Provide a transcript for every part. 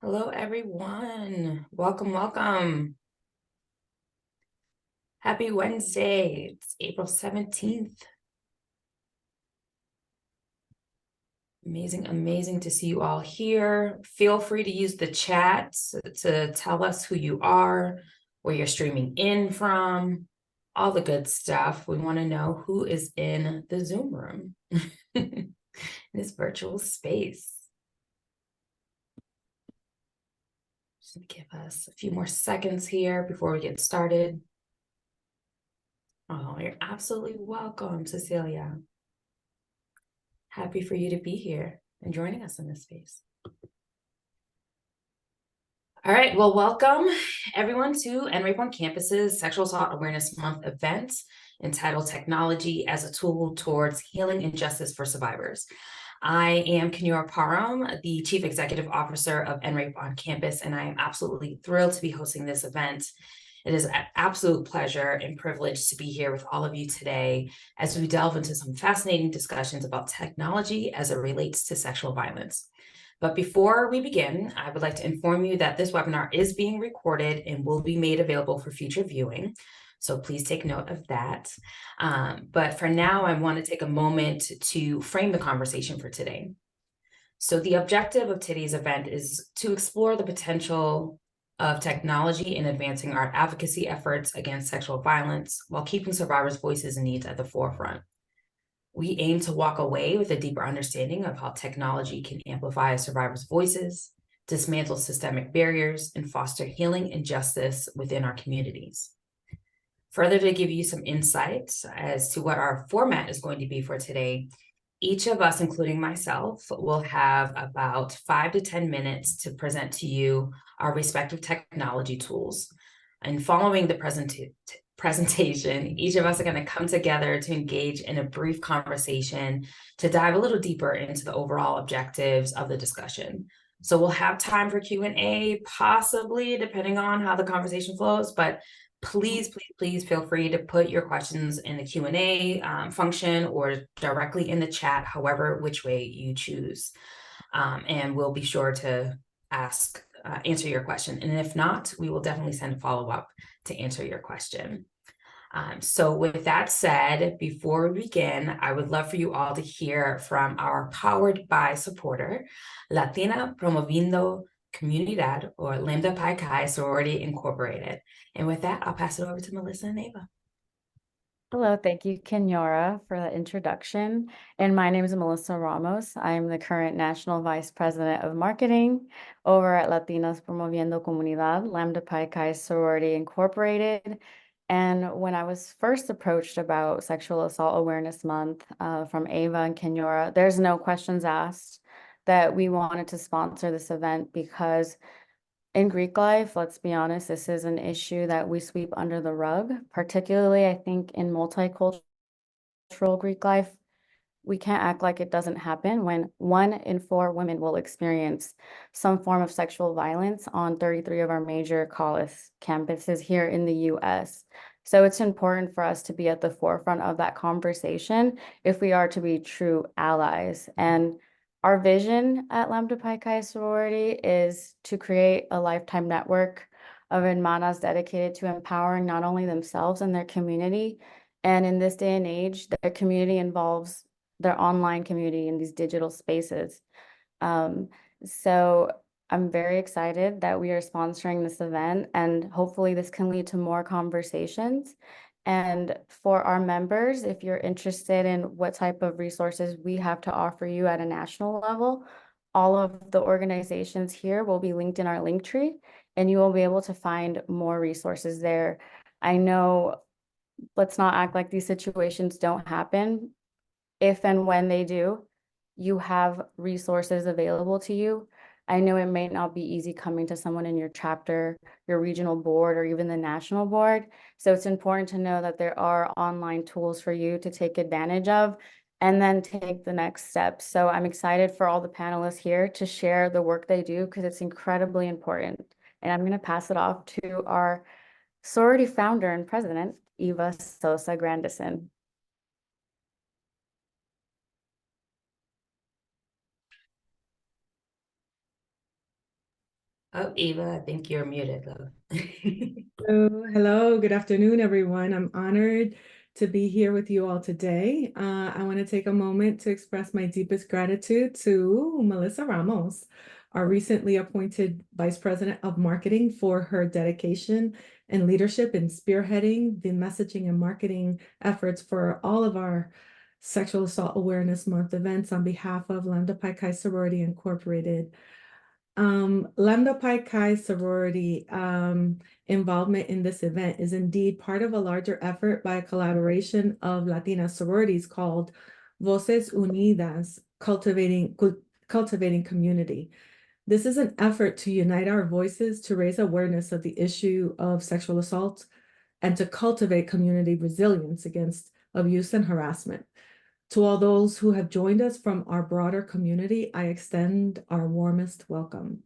Hello, everyone. Welcome, welcome. Happy Wednesday. It's April 17th. Amazing to see you all here. Feel free to use the chat to tell us who you are, where you're streaming in from, all the good stuff. We want to know who is in the Zoom room, in this virtual space. Just give us a few more seconds here before we get started. Oh, you're absolutely welcome, Cecilia. Happy for you to be here and joining us in this space. All right, well, welcome everyone to NRAPE on Campus's Sexual Assault Awareness Month event entitled Technology as a Tool Towards Healing and Justice for Survivors. I am Kenyora Parham, the Chief Executive Officer of NRAPE on Campus, and I am absolutely thrilled to be hosting this event. It is an absolute pleasure and privilege to be here with all of you today as we delve into some fascinating discussions about technology as it relates to sexual violence. But before we begin, I would like to inform you that this webinar is being recorded and will be made available for future viewing. So please take note of that. But for now, I want to take a moment to frame the conversation for today. So the objective of today's event is to explore the potential of technology in advancing our advocacy efforts against sexual violence while keeping survivors' voices and needs at the forefront. We aim to walk away with a deeper understanding of how technology can amplify survivors' voices, dismantle systemic barriers, and foster healing and justice within our communities. Further, to give you some insights as to what our format is going to be for today, each of us, including myself, will have about 5 to 10 minutes to present to you our respective technology tools. And following the presentation, each of us are going to come together to engage in a brief conversation to dive a little deeper into the overall objectives of the discussion. So we'll have time for Q&A, possibly, depending on how the conversation flows, but please feel free to put your questions in the Q&A function or directly in the chat, however, which way you choose. And we'll be sure to answer your question. And if not, we will definitely send a follow-up to answer your question. So with that said, before we begin, I would love for you all to hear from our Powered by supporter, Latinas Promoviendo Comunidad, or Lambda Pi Chi Sorority Incorporated. And with that, I'll pass it over to Melissa and Ava. Hello, thank you, Kenyora, for the introduction. And my name is Melissa Ramos. I'm the current National Vice President of Marketing over at Latinas Promoviendo Comunidad, Lambda Pi Chi Sorority Incorporated. And when I was first approached about Sexual Assault Awareness Month from Ava and Kenyora, there's no questions asked that we wanted to sponsor this event because in Greek life, let's be honest, this is an issue that we sweep under the rug, particularly, I think, in multicultural Greek life. We can't act like it doesn't happen when 1 in 4 women will experience some form of sexual violence on 33 of our major college campuses here in the US. So it's important for us to be at the forefront of that conversation if we are to be true allies. And our vision at Lambda Pi Chi Sorority is to create a lifetime network of hermanas dedicated to empowering not only themselves and their community, and in this day and age, their community involves their online community in these digital spaces. So I'm very excited that we are sponsoring this event, and hopefully this can lead to more conversations. And for our members, if you're interested in what type of resources we have to offer you at a national level, all of the organizations here will be linked in our link tree, and you will be able to find more resources there. I know, let's not act like these situations don't happen. If and when they do, you have resources available to you. I know it may not be easy coming to someone in your chapter, your regional board, or even the national board. So it's important to know that there are online tools for you to take advantage of and then take the next step. So I'm excited for all the panelists here to share the work they do because it's incredibly important. And I'm going to pass it off to our sorority founder and president, Eva Sosa Grandison. Oh, Eva, I think you're muted, love. Hello, good afternoon, everyone. I'm honored to be here with you all today. I want to take a moment to express my deepest gratitude to Melissa Ramos, our recently appointed Vice President of Marketing, for her dedication and leadership in spearheading the messaging and marketing efforts for all of our Sexual Assault Awareness Month events on behalf of Lambda Pi Chi Sorority Incorporated. Lambda Pi Chi Sorority involvement in this event is indeed part of a larger effort by a collaboration of Latinas sororities called Voces Unidas Cultivating Community. This is an effort to unite our voices to raise awareness of the issue of sexual assault and to cultivate community resilience against abuse and harassment. To all those who have joined us from our broader community, I extend our warmest welcome.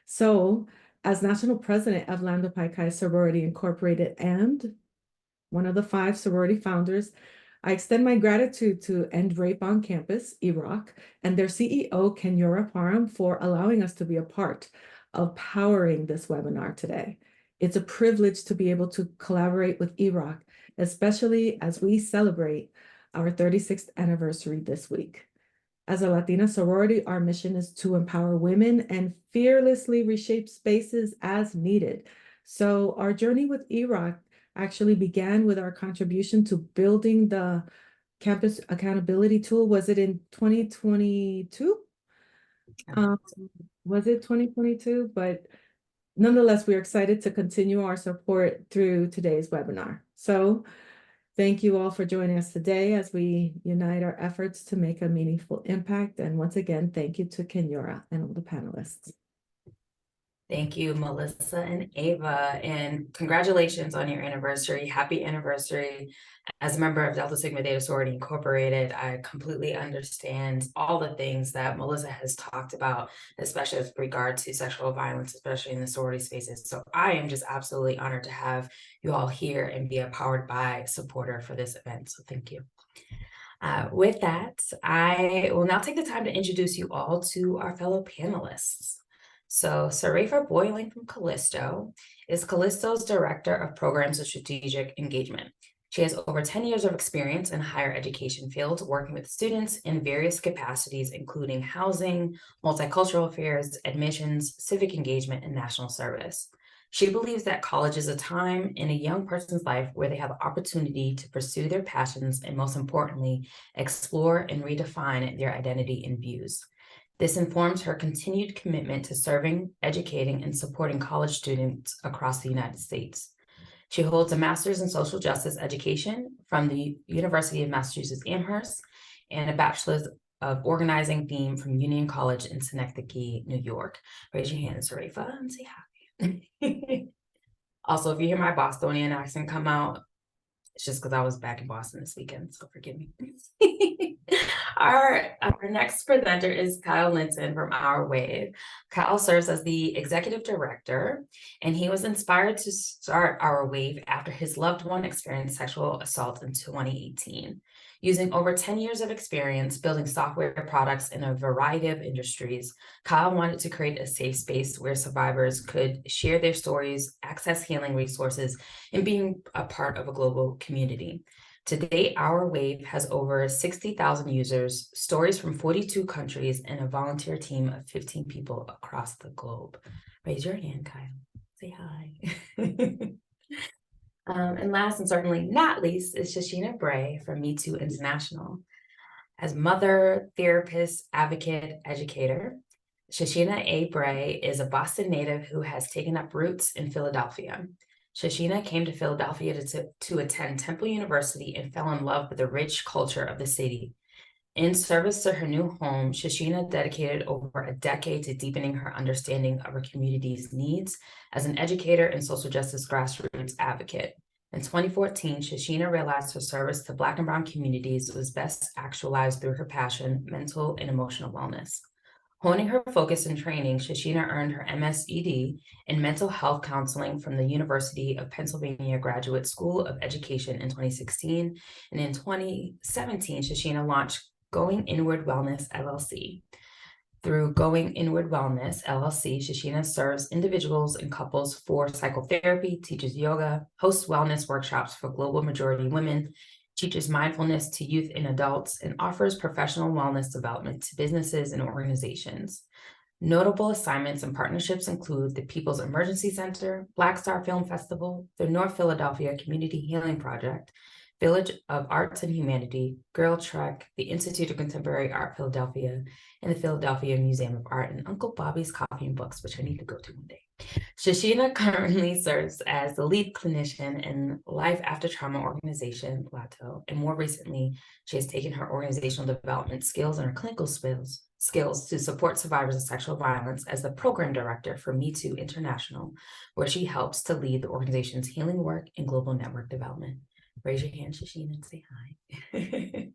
So, as National President of Lambda Pi Chi Sorority Incorporated and one of the 5 sorority founders, I extend my gratitude to End Rape on Campus, Iraq, and their CEO, Kenyora Parham, for allowing us to be a part of powering this webinar today. It's a privilege to be able to collaborate with Iraq, especially as we celebrate our 36th anniversary this week. As a Latina sorority, our mission is to empower women and fearlessly reshape spaces as needed. So our journey with Iraq actually began with our contribution to building the campus accountability tool. Was it in 2022? Was it 2022? But nonetheless, we're excited to continue our support through today's webinar. So thank you all for joining us today as we unite our efforts to make a meaningful impact. And once again, thank you to Kenyora and all the panelists. Thank you, Melissa and Ava, and congratulations on your anniversary. Happy anniversary. As a member of Delta Sigma Theta Sorority Incorporated, I completely understand all the things that Melissa has talked about, especially with regard to sexual violence, especially in the sorority spaces. So I am just absolutely honored to have you all here and be a Powered By supporter for this event. So thank you. With that, I will now take the time to introduce you all to our fellow panelists. So Sarefa Boyling from Callisto is Callisto's Director of Programs and Strategic Engagement. She has over 10 years of experience in higher education fields, working with students in various capacities, including housing, multicultural affairs, admissions, civic engagement, and national service. She believes that college is a time in a young person's life where they have the opportunity to pursue their passions and, most importantly, explore and redefine their identity and views. This informs her continued commitment to serving, educating, and supporting college students across the United States. She holds a master's in social justice education from the University of Massachusetts Amherst and a bachelor's of organizing theme from Union College in Schenectady, New York. Raise your hand, Sarefa, and say hi. Also, if you hear my Bostonian accent come out, it's just because I was back in Boston this weekend, so forgive me. Our next presenter is Kyle Linton from Our Wave. Kyle serves as the executive director, and he was inspired to start Our Wave after his loved one experienced sexual assault in 2018. Using over 10 years of experience building software products in a variety of industries, Kyle wanted to create a safe space where survivors could share their stories, access healing resources, and being a part of a global community. To date, Our Wave has over 60,000 users, stories from 42 countries, and a volunteer team of 15 people across the globe. Raise your hand, Kyle. Say hi. And last and certainly not least is Shashina Bray from Me Too International. As mother, therapist, advocate, educator, Shashina A. Bray is a Boston native who has taken up roots in Philadelphia. Shashina came to Philadelphia to attend Temple University and fell in love with the rich culture of the city. In service to her new home, Shashina dedicated over a decade to deepening her understanding of her community's needs as an educator and social justice grassroots advocate. In 2014, Shashina realized her service to Black and Brown communities was best actualized through her passion, mental and emotional wellness. Honing her focus and training, Shashina earned her MSED in mental health counseling from the University of Pennsylvania Graduate School of Education in 2016. And in 2017, Shashina launched Going Inward Wellness LLC. Through Going Inward Wellness, LLC, Shoshana serves individuals and couples for psychotherapy, teaches yoga, hosts wellness workshops for global majority women, teaches mindfulness to youth and adults, and offers professional wellness development to businesses and organizations. Notable assignments and partnerships include the People's Emergency Center, Black Star Film Festival, the North Philadelphia Community Healing Project, Village of Arts and Humanity, Girl Trek, the Institute of Contemporary Art Philadelphia, and the Philadelphia Museum of Art, and Uncle Bobby's Coffee and Books, which I need to go to one day. Shoshana currently serves as the lead clinician in Life After Trauma organization, LATO, and more recently, she has taken her organizational development skills and her clinical skills to support survivors of sexual violence as the program director for Me Too International, where she helps to lead the organization's healing work and global network development. Raise your hand, Shoshana, and say hi.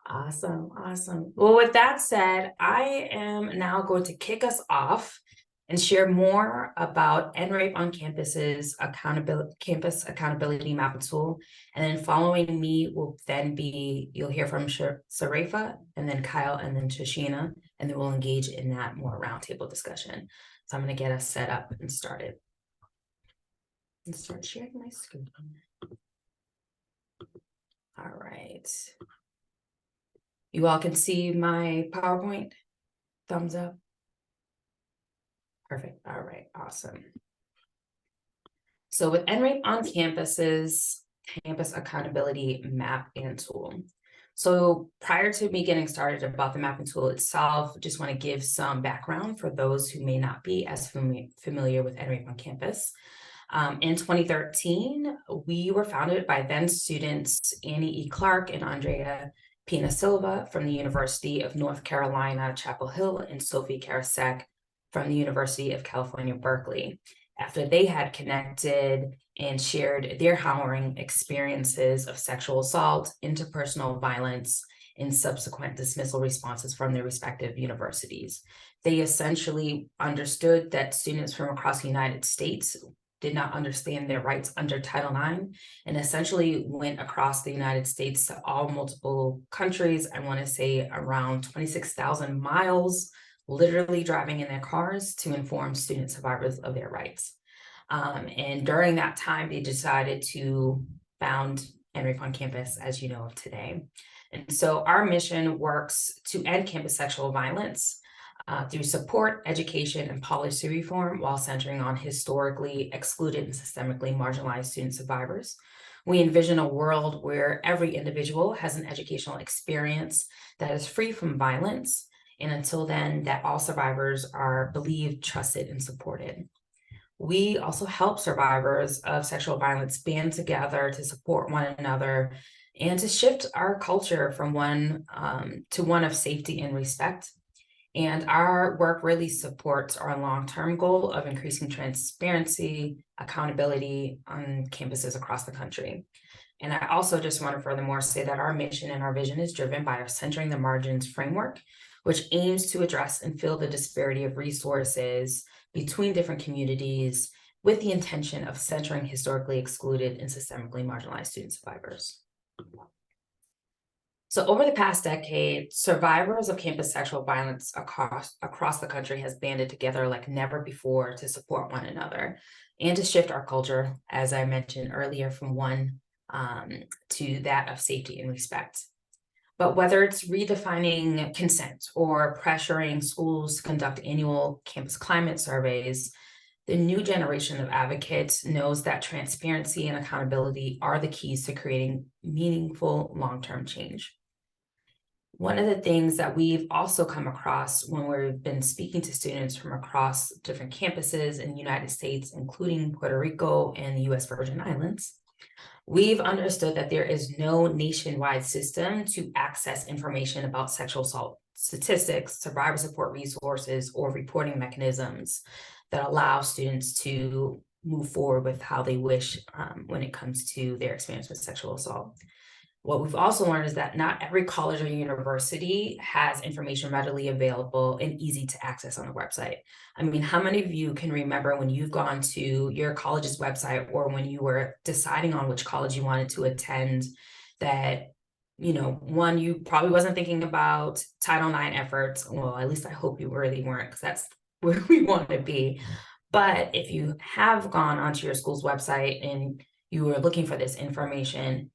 Awesome, awesome. Well, with that said, I am now going to kick us off and share more about NRAPE on Campus's campus accountability map tool. And then following me will then be, you'll hear from Sarefa, and then Kyle, and then Shoshana, and then we'll engage in that more roundtable discussion. So I'm going to get us set up and started. And start sharing my screen. All right. You all can see my PowerPoint? Thumbs up. Perfect. All right. Awesome. So with NRAPE on Campus's campus accountability map and tool. So prior to me getting started about the mapping tool itself, just want to give some background for those who may not be as familiar with NRAPE on Campus. In 2013, we were founded by then students Annie E. Clark and Andrea Pina Silva from the University of North Carolina, Chapel Hill, and Sophie Karasek from the University of California, Berkeley, after they had connected and shared their harrowing experiences of sexual assault, interpersonal violence, and subsequent dismissal responses from their respective universities. They essentially understood that students from across the United States did not understand their rights under Title IX, and essentially went across the United States to all multiple countries. I want to say around 26,000 miles, literally driving in their cars to inform student survivors of their rights. And during that time, they decided to found NRAPE on Campus, as you know of today. And so our mission works to end campus sexual violence through support, education, and policy reform, while centering on historically excluded and systemically marginalized student survivors. We envision a world where every individual has an educational experience that is free from violence, and until then, that all survivors are believed, trusted, and supported. We also help survivors of sexual violence band together to support one another and to shift our culture from one to one of safety and respect. And our work really supports our long-term goal of increasing transparency, accountability on campuses across the country. And I also just want to furthermore say that our mission and our vision is driven by our Centering the Margins framework, which aims to address and fill the disparity of resources between different communities with the intention of centering historically excluded and systemically marginalized student survivors. So over the past decade, survivors of campus sexual violence across the country has banded together like never before to support one another and to shift our culture, as I mentioned earlier, from one to that of safety and respect. But whether it's redefining consent or pressuring schools to conduct annual campus climate surveys, the new generation of advocates knows that transparency and accountability are the keys to creating meaningful long-term change. One of the things that we've also come across when we've been speaking to students from across different campuses in the United States, including Puerto Rico and the US Virgin Islands, we've understood that there is no nationwide system to access information about sexual assault statistics, survivor support resources, or reporting mechanisms that allow students to move forward with how they wish when it comes to their experience with sexual assault. What we've also learned is that not every college or university has information readily available and easy to access on the website. I mean, how many of you can remember when you've gone to your college's website or when you were deciding on which college you wanted to attend, that one, you probably wasn't thinking about Title IX efforts. Well, at least I hope you really weren't, because that's where we want to be. But if you have gone onto your school's website and you were looking for this information,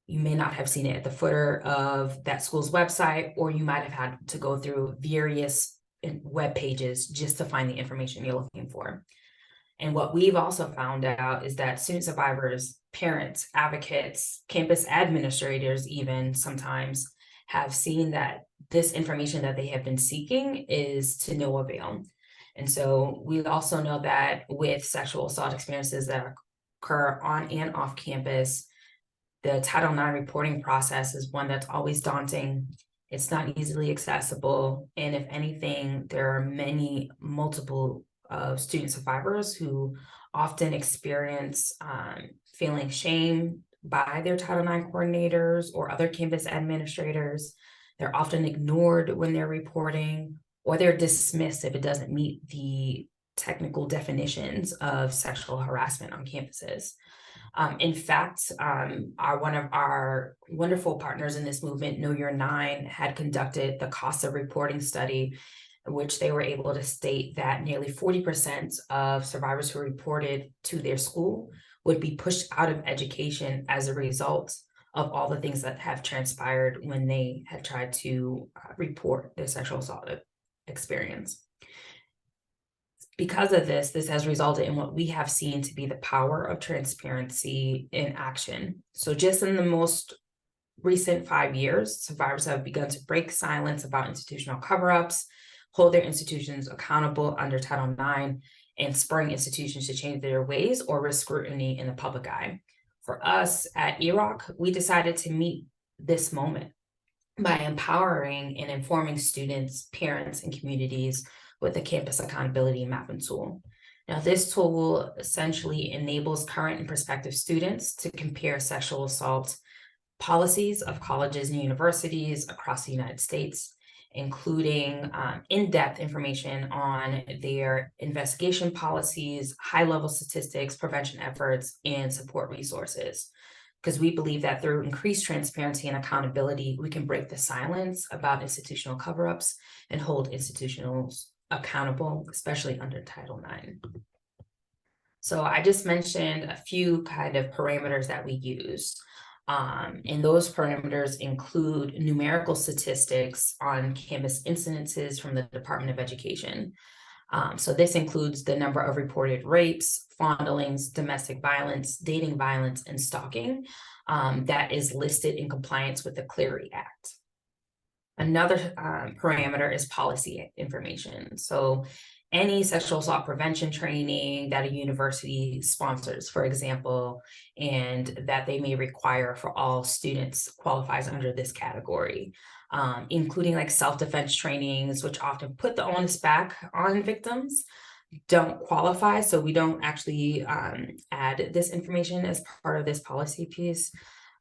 you may not have seen it at the footer of that school's website, or you might have had to go through various web pages just to find the information you're looking for. And what we've also found out is that student survivors, parents, advocates, campus administrators even sometimes have seen that this information that they have been seeking is to no avail. And so we also know that with sexual assault experiences that occur on and off campus, the Title IX reporting process is one that's always daunting. It's not easily accessible. And if anything, there are multiple student survivors who often experience feeling shame by their Title IX coordinators or other campus administrators. They're often ignored when they're reporting, or they're dismissed if it doesn't meet the technical definitions of sexual harassment on campuses. In fact, one of our wonderful partners in this movement, Know Your Nine, had conducted the cost of reporting study, in which they were able to state that nearly 40% of survivors who reported to their school would be pushed out of education as a result of all the things that have transpired when they had tried to report their sexual assault experience. Because of this has resulted in what we have seen to be the power of transparency in action. So just in the most recent 5 years, survivors have begun to break silence about institutional cover-ups, hold their institutions accountable under Title IX, and spurring institutions to change their ways or risk scrutiny in the public eye. For us at EROC, we decided to meet this moment by empowering and informing students, parents, and communities with the Campus Accountability Mapping tool. Now, this tool essentially enables current and prospective students to compare sexual assault policies of colleges and universities across the United States, including in-depth information on their investigation policies, high-level statistics, prevention efforts, and support resources. Because we believe that through increased transparency and accountability, we can break the silence about institutional cover-ups and hold institutionals accountable, especially under Title IX. So I just mentioned a few kind of parameters that we use. And those parameters include numerical statistics on campus incidences from the Department of Education. So this includes the number of reported rapes, fondlings, domestic violence, dating violence, and stalking that is listed in compliance with the Clery Act. Another parameter is policy information. So any sexual assault prevention training that a university sponsors, for example, and that they may require for all students qualifies under this category, including like self-defense trainings, which often put the onus back on victims, don't qualify. So we don't actually add this information as part of this policy piece.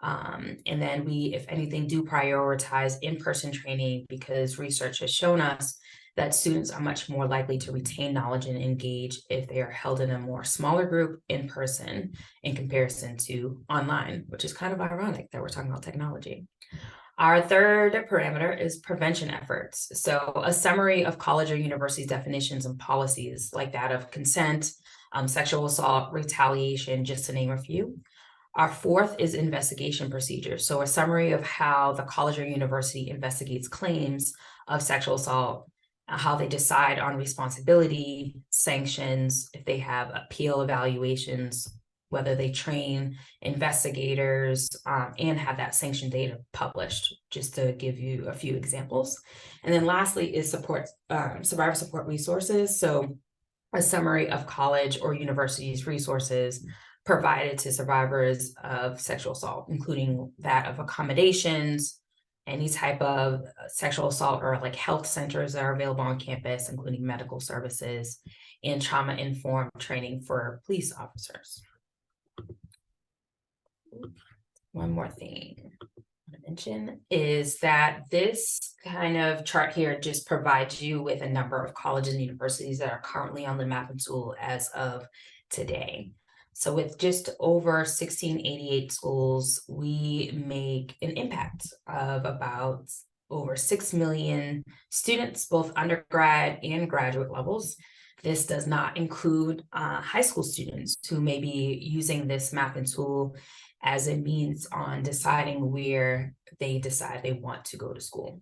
And then we, if anything, do prioritize in-person training, because research has shown us that students are much more likely to retain knowledge and engage if they are held in a more smaller group in person in comparison to online, which is kind of ironic that we're talking about technology. Our third parameter is prevention efforts. So a summary of college or university definitions and policies like that of consent, sexual assault, retaliation, just to name a few. Our fourth is investigation procedures. So a summary of how the college or university investigates claims of sexual assault, how they decide on responsibility, sanctions, if they have appeal evaluations, whether they train investigators, and have that sanction data published, just to give you a few examples. And then lastly is support, survivor support resources. So a summary of college or university's resources provided to survivors of sexual assault, including that of accommodations, any type of sexual assault or like health centers that are available on campus, including medical services, and trauma-informed training for police officers. One more thing I want to mention is that this kind of chart here just provides you with a number of colleges and universities that are currently on the mapping tool as of today. So with just over 1688 schools, we make an impact of about over 6 million students, both undergrad and graduate levels. This does not include high school students who may be using this mapping tool as a means on deciding where they decide they want to go to school.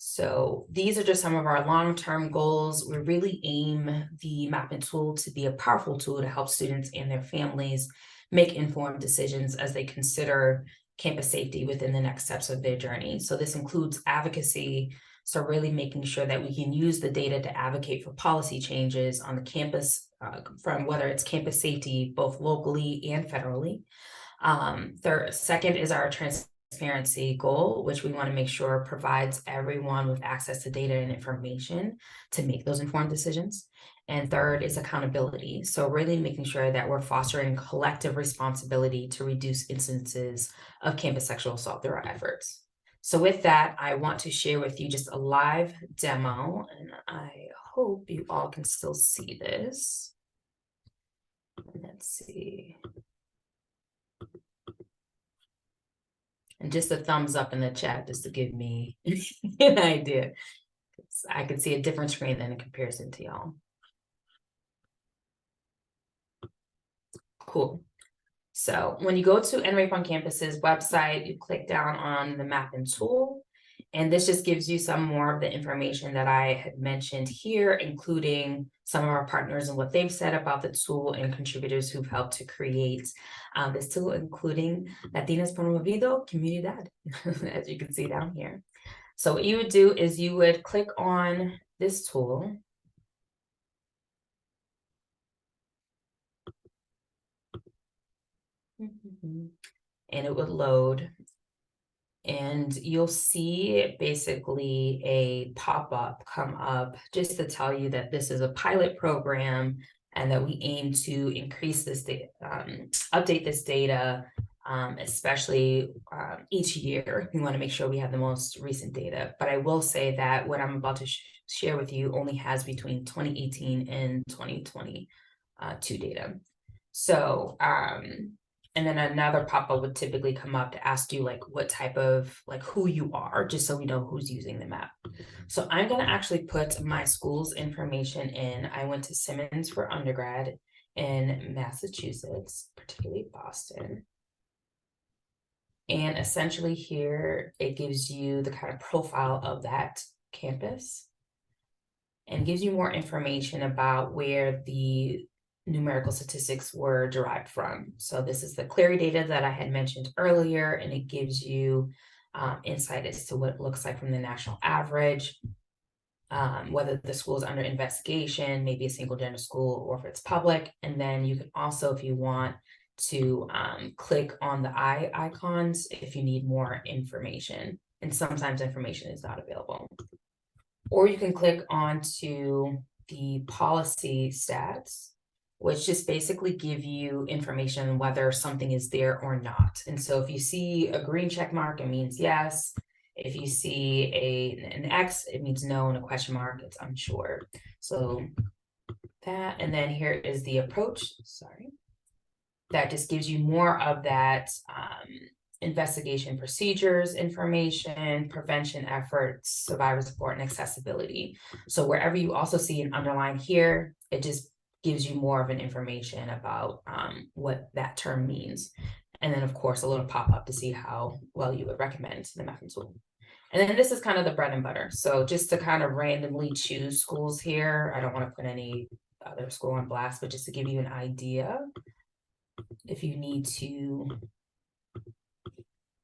So these are just some of our long-term goals. We really aim the mapping tool to be a powerful tool to help students and their families make informed decisions as they consider campus safety within the next steps of their journey. So this includes advocacy. So really making sure that we can use the data to advocate for policy changes on the campus, from whether it's campus safety, both locally and federally. Second is our transparency goal, which we want to make sure provides everyone with access to data and information to make those informed decisions. And third is accountability. So really making sure that we're fostering collective responsibility to reduce instances of campus sexual assault through our efforts. So with that, I want to share with you just a live demo, and I hope you all can still see this. Let's see. And just a thumbs up in the chat just to give me an idea. I could see a different screen than in comparison to y'all. Cool. So when you go to NRAPE on Campus's website, you click down on the mapping tool, and this just gives you some more of the information that I had mentioned here, including some of our partners and what they've said about the tool and contributors who've helped to create this tool, including Latinas Promoviendo Comunidad, as you can see down here. So what you would do is you would click on this tool. And it would load, and you'll see basically a pop-up come up just to tell you that this is a pilot program and that we aim to increase this data, update this data, especially each year. We want to make sure we have the most recent data. But I will say that what I'm about to share with you only has between 2018 and 2022 data. So, and then another pop-up would typically come up to ask you like what type of, like who you are, just so we know who's using the map. So I'm going to actually put my school's information in. I went to Simmons for undergrad in Massachusetts, particularly Boston. And essentially here, it gives you the kind of profile of that campus and gives you more information about where the numerical statistics were derived from. So this is the Clery data that I had mentioned earlier, and it gives you insight as to what it looks like from the national average, whether the school is under investigation, maybe a single gender school, or if it's public. And then you can also, if you want to click on the eye icons if you need more information, and sometimes information is not available. Or you can click onto the policy stats, which just basically give you information on whether something is there or not. And so if you see a green check mark, it means yes. If you see an X, it means no, and a question mark, it's unsure. So that, and then here is the approach, sorry. That just gives you more of that investigation procedures, information, prevention efforts, survivor support, and accessibility. So wherever you also see an underline here, it just gives you more of an information about what that term means. And then of course, a little pop-up to see how well you would recommend the mapping tool. And then this is kind of the bread and butter. So just to kind of randomly choose schools here, I don't want to put any other school on blast, but just to give you an idea, if you need to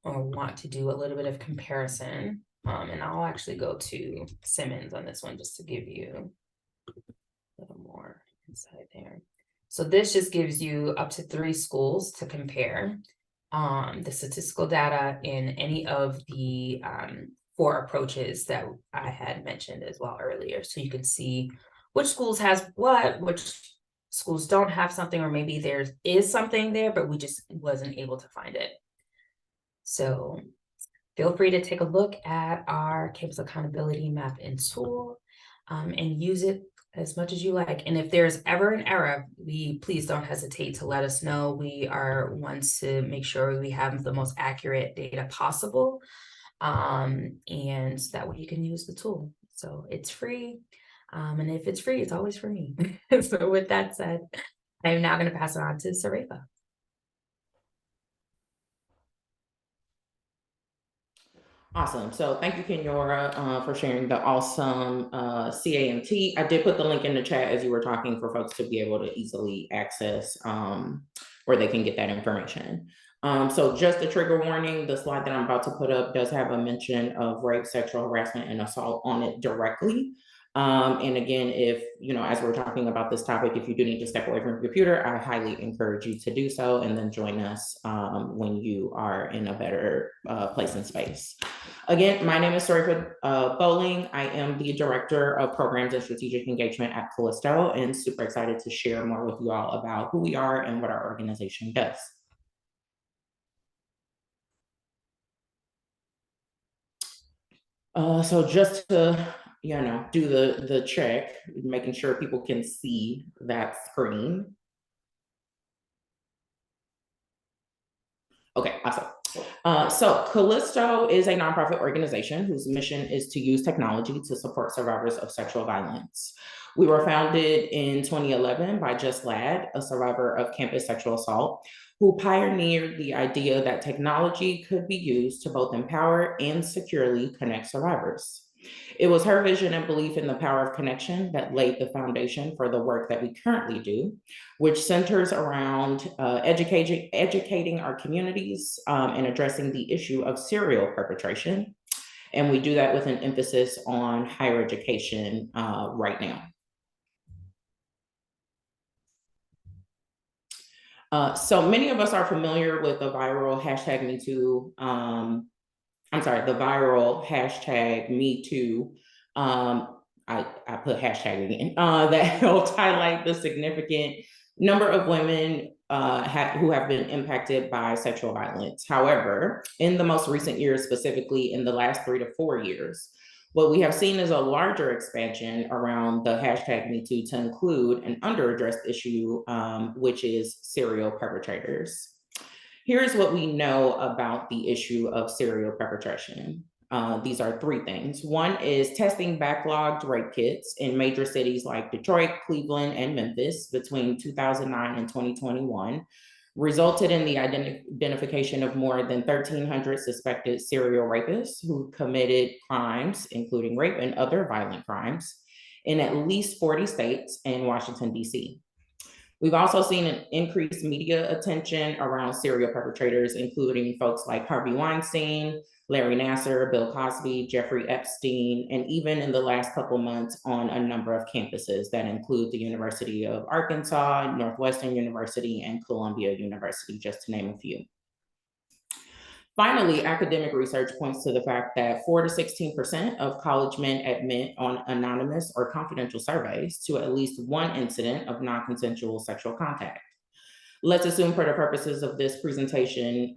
or want to do a little bit of comparison, and I'll actually go to Simmons on this one just to give you a little more insight there. So this just gives you up to 3 schools to compare the statistical data in any of the 4 approaches that I had mentioned as well earlier. So you can see which schools has what, which schools don't have something, or maybe there is something there, but we just wasn't able to find it. So feel free to take a look at our campus accountability map and tool and use it as much as you like. And if there's ever an error, please don't hesitate to let us know. We are ones to make sure we have the most accurate data possible. And that way you can use the tool. So it's free. And if it's free, it's always for me. So with that said, I'm now going to pass it on to Sarefa. Awesome. So thank you, Kenyora, for sharing the awesome CAMT. I did put the link in the chat as you were talking for folks to be able to easily access where they can get that information. So just a trigger warning, the slide that I'm about to put up does have a mention of rape, sexual harassment, and assault on it directly. And again, if, as we're talking about this topic, if you do need to step away from your computer, I highly encourage you to do so and then join us when you are in a better place and space. Again, my name is Sarefa Bowling. I am the Director of Programs and Strategic Engagement at Callisto, and super excited to share more with you all about who we are and what our organization does. So just to do the check, making sure people can see that screen. Okay, awesome. So Callisto is a nonprofit organization whose mission is to use technology to support survivors of sexual violence. We were founded in 2011 by Just Lad, a survivor of campus sexual assault, who pioneered the idea that technology could be used to both empower and securely connect survivors. It was her vision and belief in the power of connection that laid the foundation for the work that we currently do, which centers around educating our communities and addressing the issue of serial perpetration. And we do that with an emphasis on higher education right now. So many of us are familiar with the viral hashtag MeToo. The viral hashtag MeToo. I put hashtag again, that helped highlight the significant number of women who have been impacted by sexual violence. However, in the most recent years, specifically in the last 3 to 4 years, what we have seen is a larger expansion around the hashtag MeToo to include an underaddressed issue, which is serial perpetrators. Here's what we know about the issue of serial perpetration. These are 3 things. One is testing backlogged rape kits in major cities like Detroit, Cleveland, and Memphis between 2009 and 2021 resulted in the identification of more than 1,300 suspected serial rapists who committed crimes, including rape and other violent crimes, in at least 40 states and Washington, D.C. We've also seen an increased media attention around serial perpetrators, including folks like Harvey Weinstein, Larry Nassar, Bill Cosby, Jeffrey Epstein, and even in the last couple months on a number of campuses that include the University of Arkansas, Northwestern University, and Columbia University, just to name a few. Finally, academic research points to the fact that 4 to 16% of college men admit on anonymous or confidential surveys to at least one incident of non-consensual sexual contact. Let's assume for the purposes of this presentation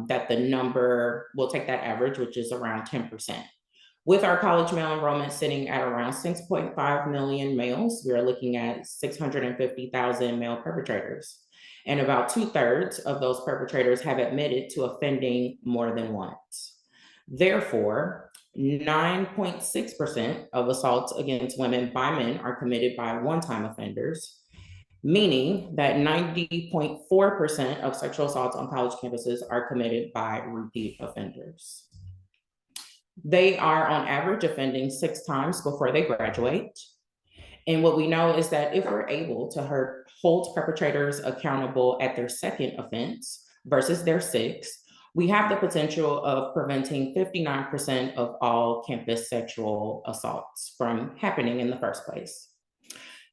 that the number, we'll take that average, which is around 10%. With our college male enrollment sitting at around 6.5 million males, we are looking at 650,000 male perpetrators. And about 2/3 of those perpetrators have admitted to offending more than once. Therefore, 9.6% of assaults against women by men are committed by one-time offenders, meaning that 90.4% of sexual assaults on college campuses are committed by repeat offenders. They are on average offending 6 times before they graduate. And what we know is that if we're able to hold perpetrators accountable at their second offense versus their 6th, we have the potential of preventing 59% of all campus sexual assaults from happening in the first place.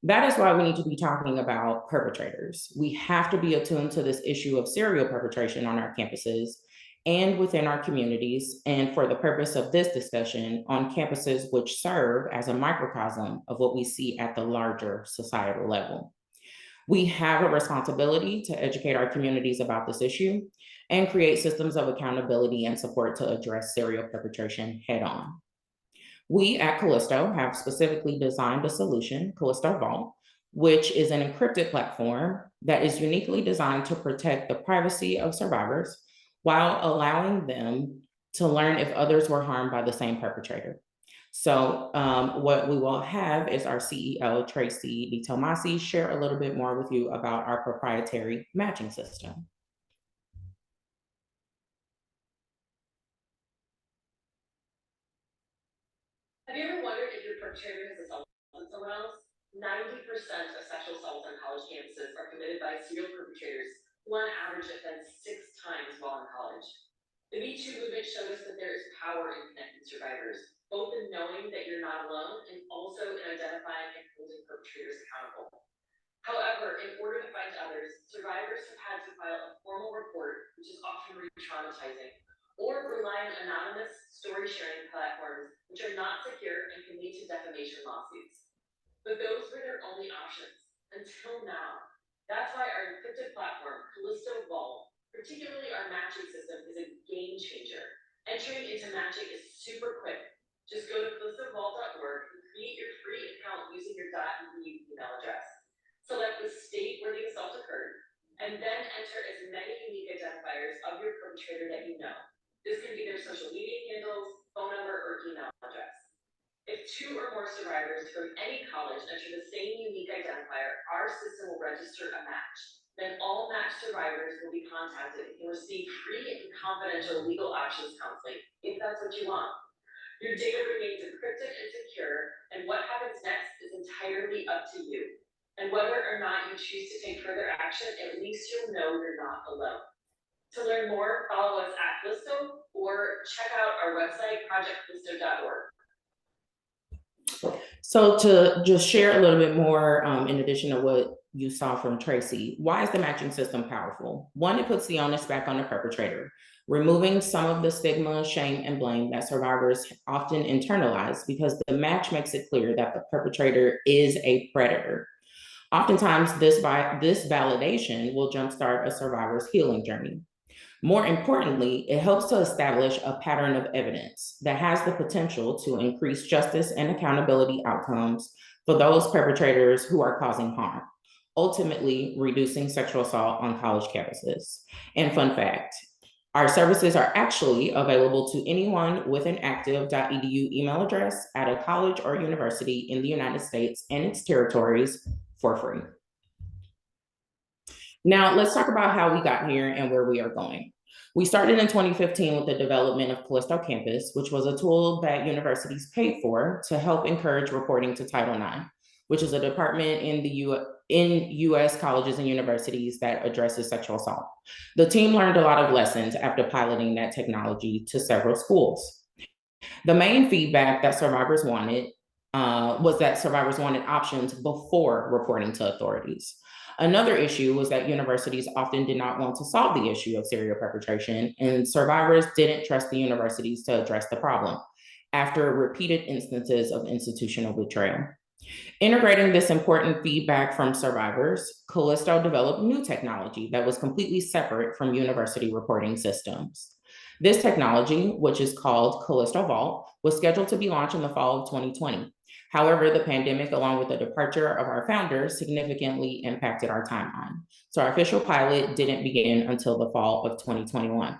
That is why we need to be talking about perpetrators. We have to be attuned to this issue of serial perpetration on our campuses and within our communities, and for the purpose of this discussion, on campuses which serve as a microcosm of what we see at the larger societal level. We have a responsibility to educate our communities about this issue and create systems of accountability and support to address serial perpetration head on. We at Callisto have specifically designed a solution, Callisto Vault, which is an encrypted platform that is uniquely designed to protect the privacy of survivors while allowing them to learn if others were harmed by the same perpetrator. So what we will have is our CEO, Tracy DiTomasi, share a little bit more with you about our proprietary matching system. Have you ever wondered if your perpetrator has assaulted someone else? 90% of sexual assaults on college campuses are committed by serial perpetrators who on average offend 6 times while in college. The Me Too movement showed us that there is power in connecting survivors, both in knowing that you're not alone and also in identifying and holding perpetrators accountable. However, in order to find others, survivors have had to file a formal report, which is often re-traumatizing, or rely on anonymous story sharing platforms, which are not secure and can lead to defamation lawsuits. But those were their only options until now. That's why our encrypted platform, Callisto Vault, particularly our matching system, is a game changer. Entering into matching is super quick. Just go to callistovault.org and create your free account using your .edu email address. Select the state where the assault occurred, and then enter as many unique identifiers of your perpetrator that you know. This can be their social media handles, phone number, or email address. If 2 or more survivors from any college enter the same unique identifier, our system will register a match. Then all matched survivors will be contacted and can receive free and confidential legal options counseling, if that's what you want. Your data remains encrypted and secure, and what happens next is entirely up to you. And whether or not you choose to take further action, at least you'll know you're not alone. To learn more, follow us at Callisto or check out our website, projectcallisto.org. So to just share a little bit more, in addition to what you saw from Tracy, why is the matching system powerful? One, it puts the onus back on the perpetrator, removing some of the stigma, shame, and blame that survivors often internalize because the match makes it clear that the perpetrator is a predator. Oftentimes, this validation will jumpstart a survivor's healing journey. More importantly, it helps to establish a pattern of evidence that has the potential to increase justice and accountability outcomes for those perpetrators who are causing harm, ultimately reducing sexual assault on college campuses. And fun fact, our services are actually available to anyone with an active .edu email address at a college or university in the United States and its territories for free. Now, let's talk about how we got here and where we are going. We started in 2015 with the development of Callisto Campus, which was a tool that universities paid for to help encourage reporting to Title IX, which is a department in US colleges and universities that addresses sexual assault. The team learned a lot of lessons after piloting that technology to several schools. The main feedback that survivors wanted was that survivors wanted options before reporting to authorities. Another issue was that universities often did not want to solve the issue of serial perpetration, and survivors didn't trust the universities to address the problem after repeated instances of institutional betrayal. Integrating this important feedback from survivors, Callisto developed new technology that was completely separate from university reporting systems. This technology, which is called Callisto Vault, was scheduled to be launched in the fall of 2020. However, the pandemic, along with the departure of our founders, significantly impacted our timeline. So our official pilot didn't begin until the fall of 2021.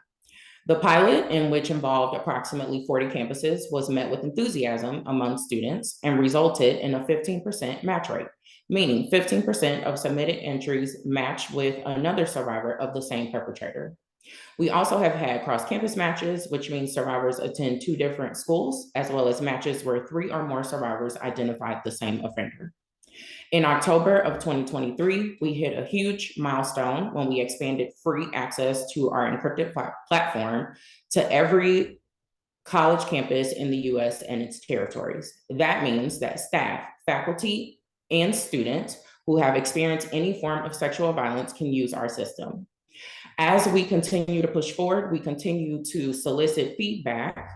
The pilot, in which involved approximately 40 campuses, was met with enthusiasm among students and resulted in a 15% match rate, meaning 15% of submitted entries matched with another survivor of the same perpetrator. We also have had cross-campus matches, which means survivors attend 2 different schools, as well as matches where 3 or more survivors identified the same offender. In October of 2023, we hit a huge milestone when we expanded free access to our encrypted platform to every college campus in the US and its territories. That means that staff, faculty, and students who have experienced any form of sexual violence can use our system. As we continue to push forward, we continue to solicit feedback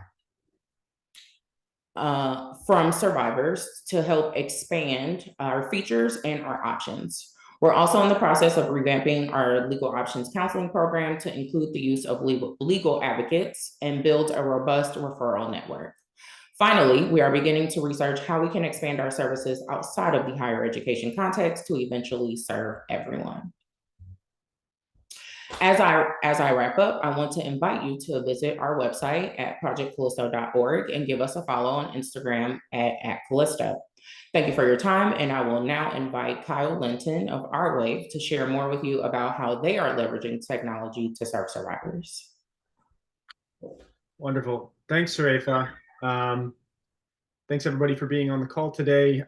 from survivors to help expand our features and our options. We're also in the process of revamping our legal options counseling program to include the use of legal advocates and build a robust referral network. Finally, we are beginning to research how we can expand our services outside of the higher education context to eventually serve everyone. As I wrap up, I want to invite you to visit our website at projectcallisto.org and give us a follow on Instagram at Callisto. Thank you for your time, and I will now invite Kyle Linton of ArtWave to share more with you about how they are leveraging technology to serve survivors. Wonderful. Thanks, Sarefa. Thanks everybody for being on the call today.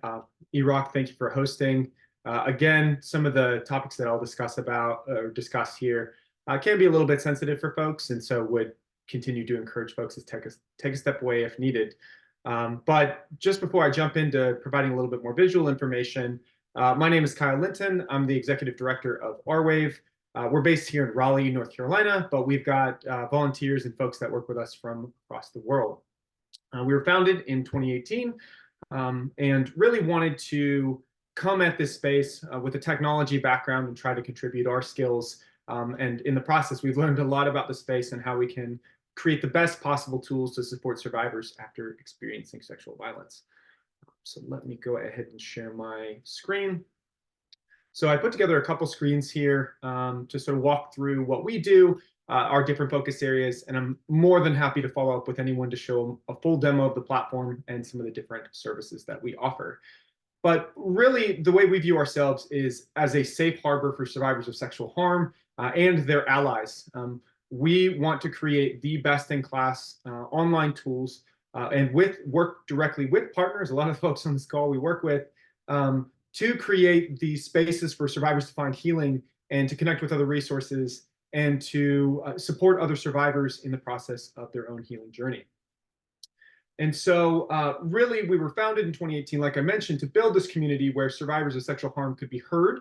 E-Rock, thank you for hosting. Again, some of the topics that I'll discuss here can be a little bit sensitive for folks, and so would continue to encourage folks to take a step away if needed. But just before I jump into providing a little bit more visual information, my name is Kyle Linton. I'm the executive director of ArtWave. We're based here in Raleigh, North Carolina, but we've got volunteers and folks that work with us from across the world. We were founded in 2018 and really wanted to come at this space with a technology background and try to contribute our skills. And in the process, we've learned a lot about the space and how we can create the best possible tools to support survivors after experiencing sexual violence. So let me go ahead and share my screen. So I put together a couple screens here to sort of walk through what we do, our different focus areas, and I'm more than happy to follow up with anyone to show a full demo of the platform and some of the different services that we offer. But really, the way we view ourselves is as a safe harbor for survivors of sexual harm and their allies. We want to create the best-in-class online tools and work directly with partners, a lot of folks on this call we work with, to create the spaces for survivors to find healing and to connect with other resources and to support other survivors in the process of their own healing journey. And so really, we were founded in 2018, like I mentioned, to build this community where survivors of sexual harm could be heard.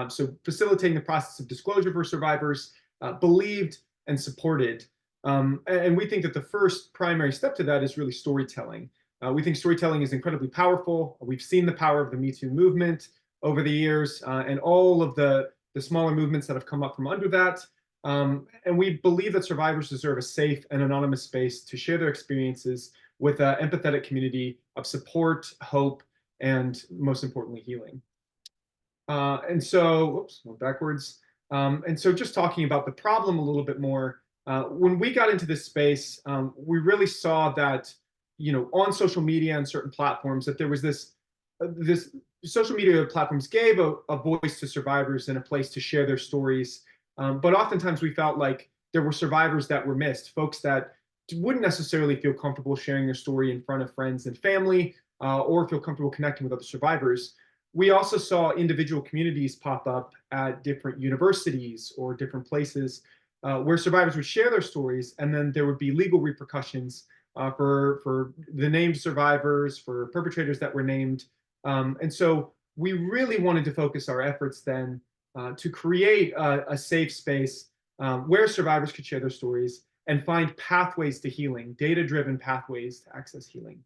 So facilitating the process of disclosure for survivors, believed and supported. And we think that the first primary step to that is really storytelling. We think storytelling is incredibly powerful. We've seen the power of the Me Too movement over the years and all of the smaller movements that have come up from under that. And we believe that survivors deserve a safe and anonymous space to share their experiences with an empathetic community of support, hope, and most importantly, healing. And so, oops, went backwards. And so just talking about the problem a little bit more, when we got into this space, we really saw that, you know, on social media and certain platforms, that there was this social media platforms gave a voice to survivors and a place to share their stories. But oftentimes we felt like there were survivors that were missed, folks that wouldn't necessarily feel comfortable sharing their story in front of friends and family or feel comfortable connecting with other survivors. We also saw individual communities pop up at different universities or different places where survivors would share their stories, and then there would be legal repercussions for the named survivors, for perpetrators that were named. And so we really wanted to focus our efforts then to create a safe space where survivors could share their stories and find pathways to healing, data-driven pathways to access healing.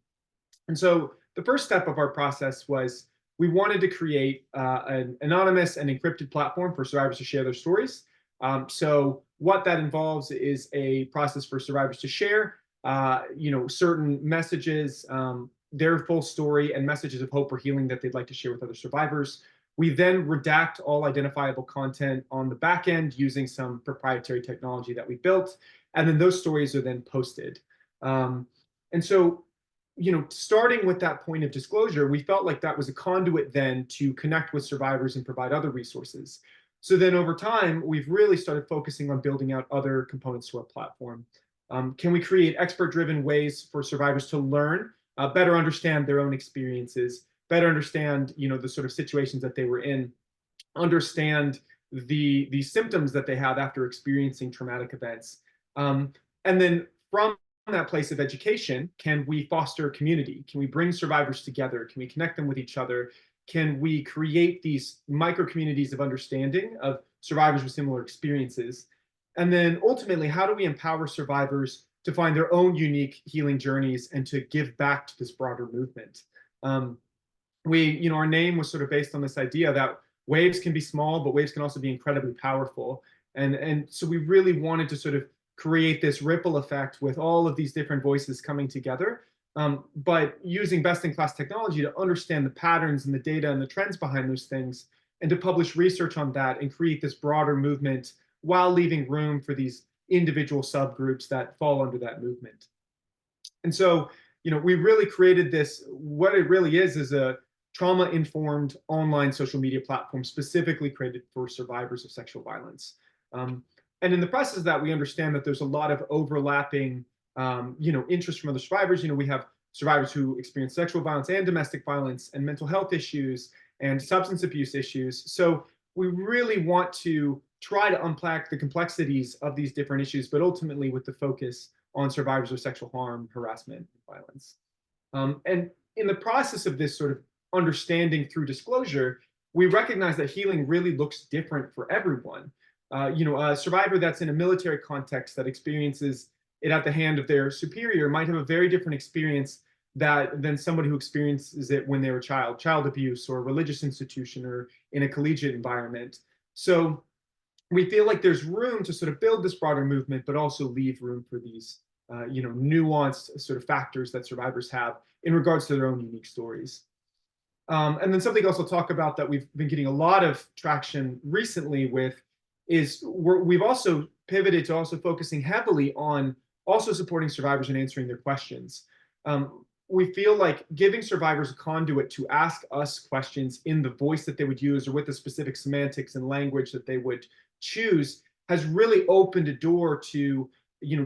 And so the first step of our process was we wanted to create an anonymous and encrypted platform for survivors to share their stories. So what that involves is a process for survivors to share, you know, certain messages, their full story and messages of hope or healing that they'd like to share with other survivors. We then redact all identifiable content on the back end using some proprietary technology that we built, and then those stories are then posted. And so, you know, starting with that point of disclosure, we felt like that was a conduit then to connect with survivors and provide other resources. So then over time, we've really started focusing on building out other components to our platform. Can we create expert-driven ways for survivors to learn, better understand their own experiences, better understand, you know, the sort of situations that they were in, understand the symptoms that they have after experiencing traumatic events. And then from that place of education, can we foster community? Can we bring survivors together? Can we connect them with each other? Can we create these micro communities of understanding of survivors with similar experiences? And then ultimately, how do we empower survivors to find their own unique healing journeys and to give back to this broader movement? You know, our name was sort of based on this idea that waves can be small, but waves can also be incredibly powerful. And so we really wanted to sort of create this ripple effect with all of these different voices coming together but using best-in-class technology to understand the patterns and the data and the trends behind those things, and to publish research on that and create this broader movement while leaving room for these individual subgroups that fall under that movement. And so, we really created this. What it really is a trauma-informed online social media platform specifically created for survivors of sexual violence. And in the process of that, we understand that there's a lot of overlapping, interest from other survivors. We have survivors who experience sexual violence and domestic violence and mental health issues and substance abuse issues. So we really want to try to unpack the complexities of these different issues, but ultimately with the focus on survivors of sexual harm, harassment, and violence. And in the process of this sort of understanding through disclosure, we recognize that healing really looks different for everyone. A survivor that's in a military context that experiences it at the hand of their superior might have a very different experience than somebody who experiences it when they were child abuse or a religious institution or in a collegiate environment. So we feel like there's room to sort of build this broader movement, but also leave room for these, nuanced sort of factors that survivors have in regards to their own unique stories. And then something else I'll talk about that we've been getting a lot of traction recently with is we've also pivoted to also focusing heavily on also supporting survivors and answering their questions. We feel like giving survivors a conduit to ask us questions in the voice that they would use or with the specific semantics and language that they would choose has really opened a door to,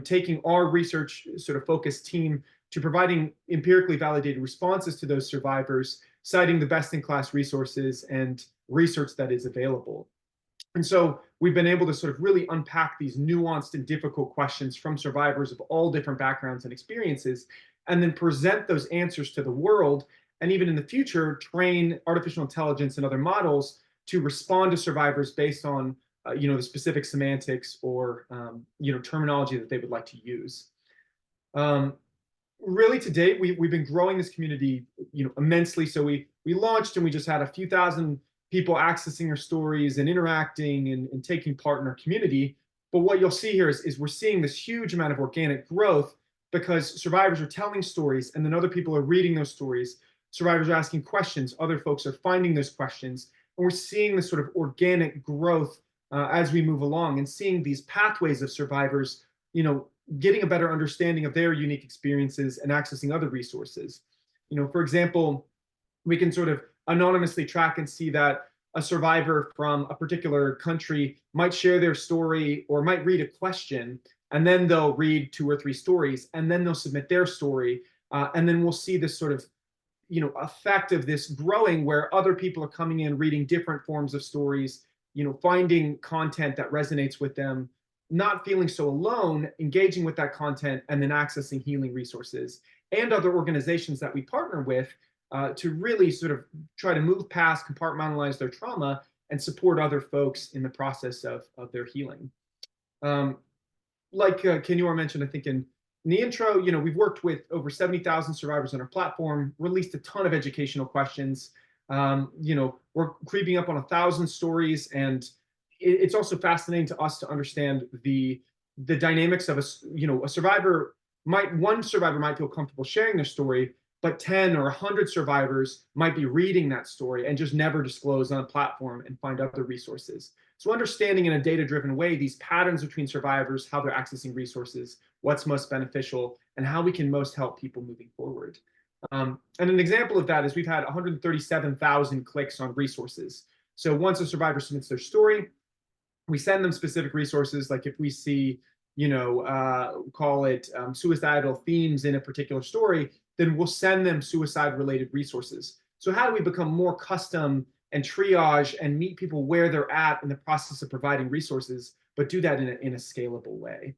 taking our research sort of focused team to providing empirically validated responses to those survivors, citing the best-in-class resources and research that is available. And so we've been able to sort of really unpack these nuanced and difficult questions from survivors of all different backgrounds and experiences, and then present those answers to the world, and even in the future, train artificial intelligence and other models to respond to survivors based on the specific semantics or terminology that they would like to use. Really, to date, we've been growing this community immensely. So we launched and we just had a few thousand people accessing our stories and interacting and taking part in our community. But what you'll see here is we're seeing this huge amount of organic growth because survivors are telling stories and then other people are reading those stories. Survivors are asking questions, other folks are finding those questions. And we're seeing this sort of organic growth as we move along and seeing these pathways of survivors, getting a better understanding of their unique experiences and accessing other resources. For example, we can sort of anonymously track and see that a survivor from a particular country might share their story or might read a question, and then they'll read 2 or 3 stories, and then they'll submit their story. And then we'll see this sort of, effect of this growing where other people are coming in, reading different forms of stories, finding content that resonates with them, not feeling so alone, engaging with that content, and then accessing healing resources and other organizations that we partner with to really sort of try to move past, compartmentalize their trauma and support other folks in the process of their healing. Like Kenyora mentioned, I think in the intro, we've worked with over 70,000 survivors on our platform, released a ton of educational questions. We're creeping up on 1,000 stories, and it's also fascinating to us to understand the dynamics of one survivor might feel comfortable sharing their story, but 10 or 100 survivors might be reading that story and just never disclose on a platform and find other resources. So understanding in a data-driven way these patterns between survivors, how they're accessing resources, what's most beneficial, and how we can most help people moving forward. And an example of that is we've had 137,000 clicks on resources. So once a survivor submits their story, we send them specific resources. Like if we see, call it suicidal themes in a particular story, then we'll send them suicide-related resources. So how do we become more custom and triage and meet people where they're at in the process of providing resources, but do that in a scalable way?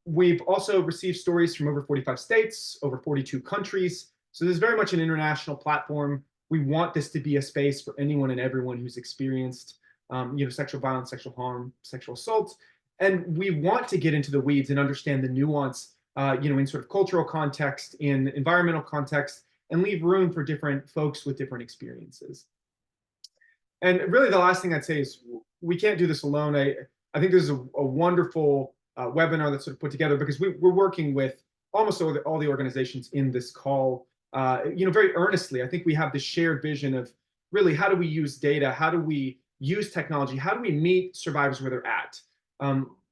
We've also received stories from over 45 states, over 42 countries. So this is very much an international platform. We want this to be a space for anyone and everyone who's experienced sexual violence, sexual harm, sexual assault. And we want to get into the weeds and understand the nuance, in sort of cultural context, in environmental context, and leave room for different folks with different experiences. And really the last thing I'd say is we can't do this alone. I think this is a wonderful webinar that's sort of put together because we're working with almost all the organizations in this call, very earnestly. I think we have this shared vision of really how do we use data, how do we use technology, how do we meet survivors where they're at.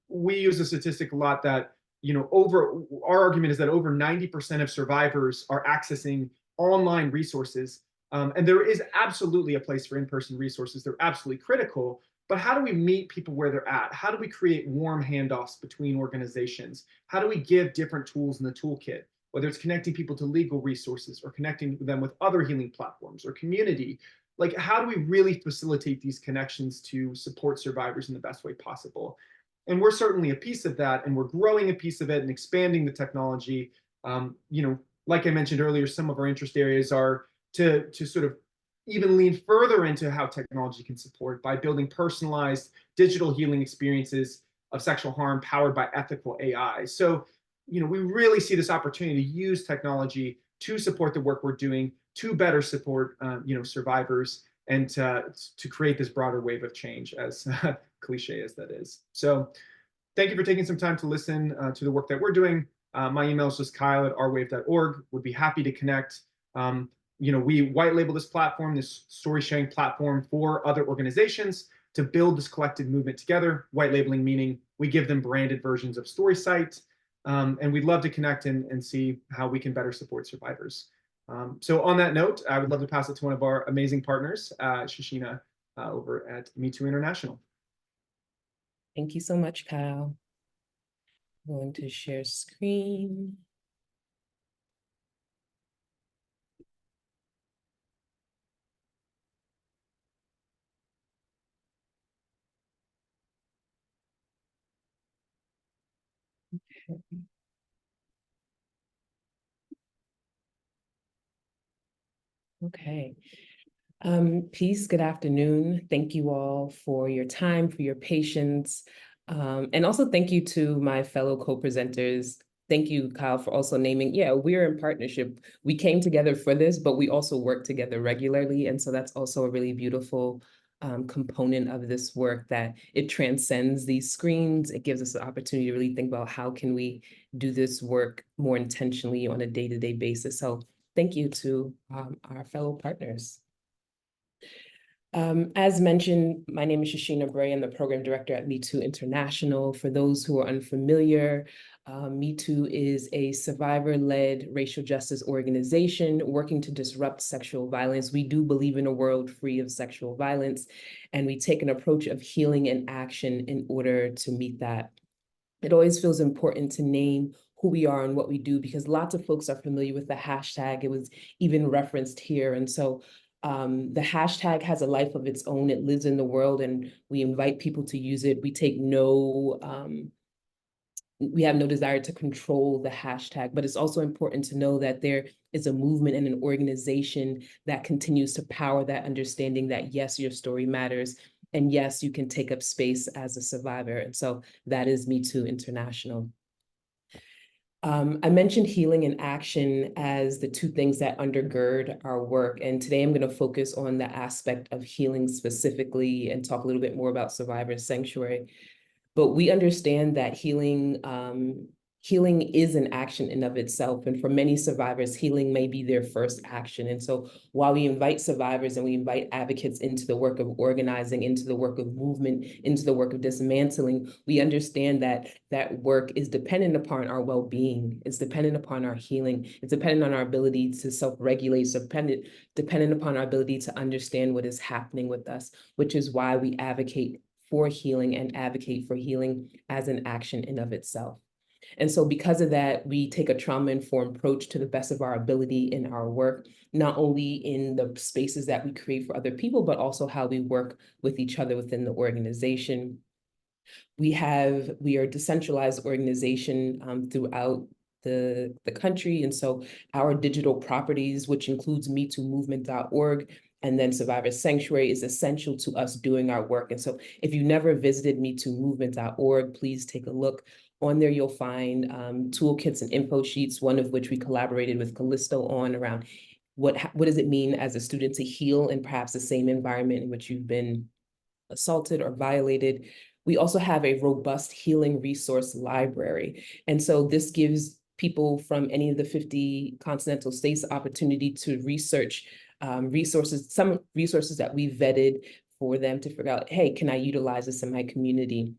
We use a statistic a lot that our argument is that over 90% of survivors are accessing online resources. And there is absolutely a place for in-person resources. They're absolutely critical. But how do we meet people where they're at? How do we create warm handoffs between organizations? How do we give different tools in the toolkit, whether it's connecting people to legal resources or connecting them with other healing platforms or community? Like, how do we really facilitate these connections to support survivors in the best way possible? And we're certainly a piece of that, and we're growing a piece of it and expanding the technology. Like I mentioned earlier, some of our interest areas are to sort of even lean further into how technology can support by building personalized digital healing experiences of sexual harm powered by ethical AI. So, we really see this opportunity to use technology to support the work we're doing, to better support, survivors, and to create this broader wave of change, as cliche as that is. So thank you for taking some time to listen to the work that we're doing. My email is just kyle@rwave.org. Would be happy to connect. We white label this platform, this story sharing platform, for other organizations to build this collective movement together. White labeling meaning we give them branded versions of StorySite. And we'd love to connect and see how we can better support survivors. So on that note, I would love to pass it to one of our amazing partners, Shashina, over at Me Too International. Thank you so much, Kyle. I'm going to share screen. Okay. Peace, good afternoon. Thank you all for your time, for your patience. And also thank you to my fellow co-presenters. Thank you, Kyle, for also naming, we're in partnership. We came together for this, but we also work together regularly. And so that's also a really beautiful component of this work, that it transcends these screens. It gives us the opportunity to really think about how can we do this work more intentionally on a day-to-day basis. So thank you to our fellow partners. As mentioned, my name is Shashina Bray. I'm the program director at Me Too International. For those who are unfamiliar, Me Too is a survivor-led racial justice organization working to disrupt sexual violence. We do believe in a world free of sexual violence, and we take an approach of healing and action in order to meet that. It always feels important to name who we are and what we do, because lots of folks are familiar with the hashtag. It was even referenced here. And so the hashtag has a life of its own. It lives in the world, and we invite people to use it. We have no desire to control the hashtag, but it's also important to know that there is a movement and an organization that continues to power that understanding that, yes, your story matters, and yes, you can take up space as a survivor. And so that is Me Too International. I mentioned healing and action as the two things that undergird our work. And today I'm going to focus on the aspect of healing specifically and talk a little bit more about Survivor Sanctuary. But we understand that healing is an action in of itself. And for many survivors, healing may be their first action. And so while we invite survivors and we invite advocates into the work of organizing, into the work of movement, into the work of dismantling, we understand that that work is dependent upon our well-being. It's dependent upon our healing. It's dependent on our ability to self-regulate, dependent upon our ability to understand what is happening with us, which is why we advocate for healing and advocate for healing as an action in of itself. And so because of that, we take a trauma-informed approach to the best of our ability in our work, not only in the spaces that we create for other people, but also how we work with each other within the organization. We are a decentralized organization throughout the country. And so our digital properties, which includes MeTooMovement.org, and then Survivor Sanctuary, is essential to us doing our work. And so if you never visited MeTooMovement.org, please take a look. On there, you'll find toolkits and info sheets, one of which we collaborated with Callisto on, around what does it mean as a student to heal in perhaps the same environment in which you've been assaulted or violated. We also have a robust healing resource library. And so this gives people from any of the 50 continental states the opportunity to research some resources that we vetted for them to figure out, hey, can I utilize this in my community?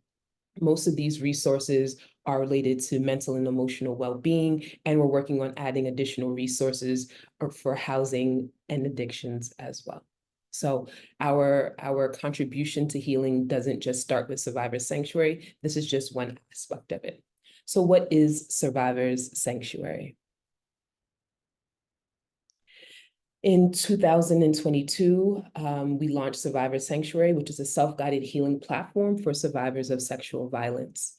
Most of these resources are related to mental and emotional well-being, and we're working on adding additional resources for housing and addictions as well. So our contribution to healing doesn't just start with Survivors Sanctuary. This is just one aspect of it. So what is Survivors Sanctuary? In 2022, we launched Survivors Sanctuary, which is a self-guided healing platform for survivors of sexual violence.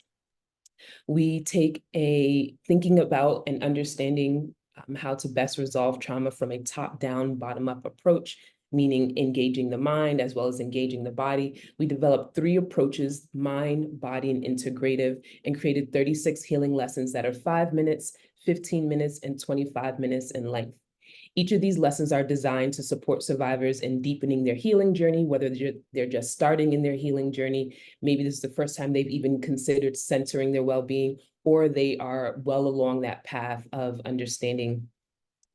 We take a thinking about and understanding how to best resolve trauma from a top-down, bottom-up approach, meaning engaging the mind as well as engaging the body. We developed 3 approaches: mind, body, and integrative, and created 36 healing lessons that are 5 minutes, 15 minutes, and 25 minutes in length. Each of these lessons are designed to support survivors in deepening their healing journey, whether they're just starting in their healing journey, maybe this is the first time they've even considered centering their well-being, or they are well along that path of understanding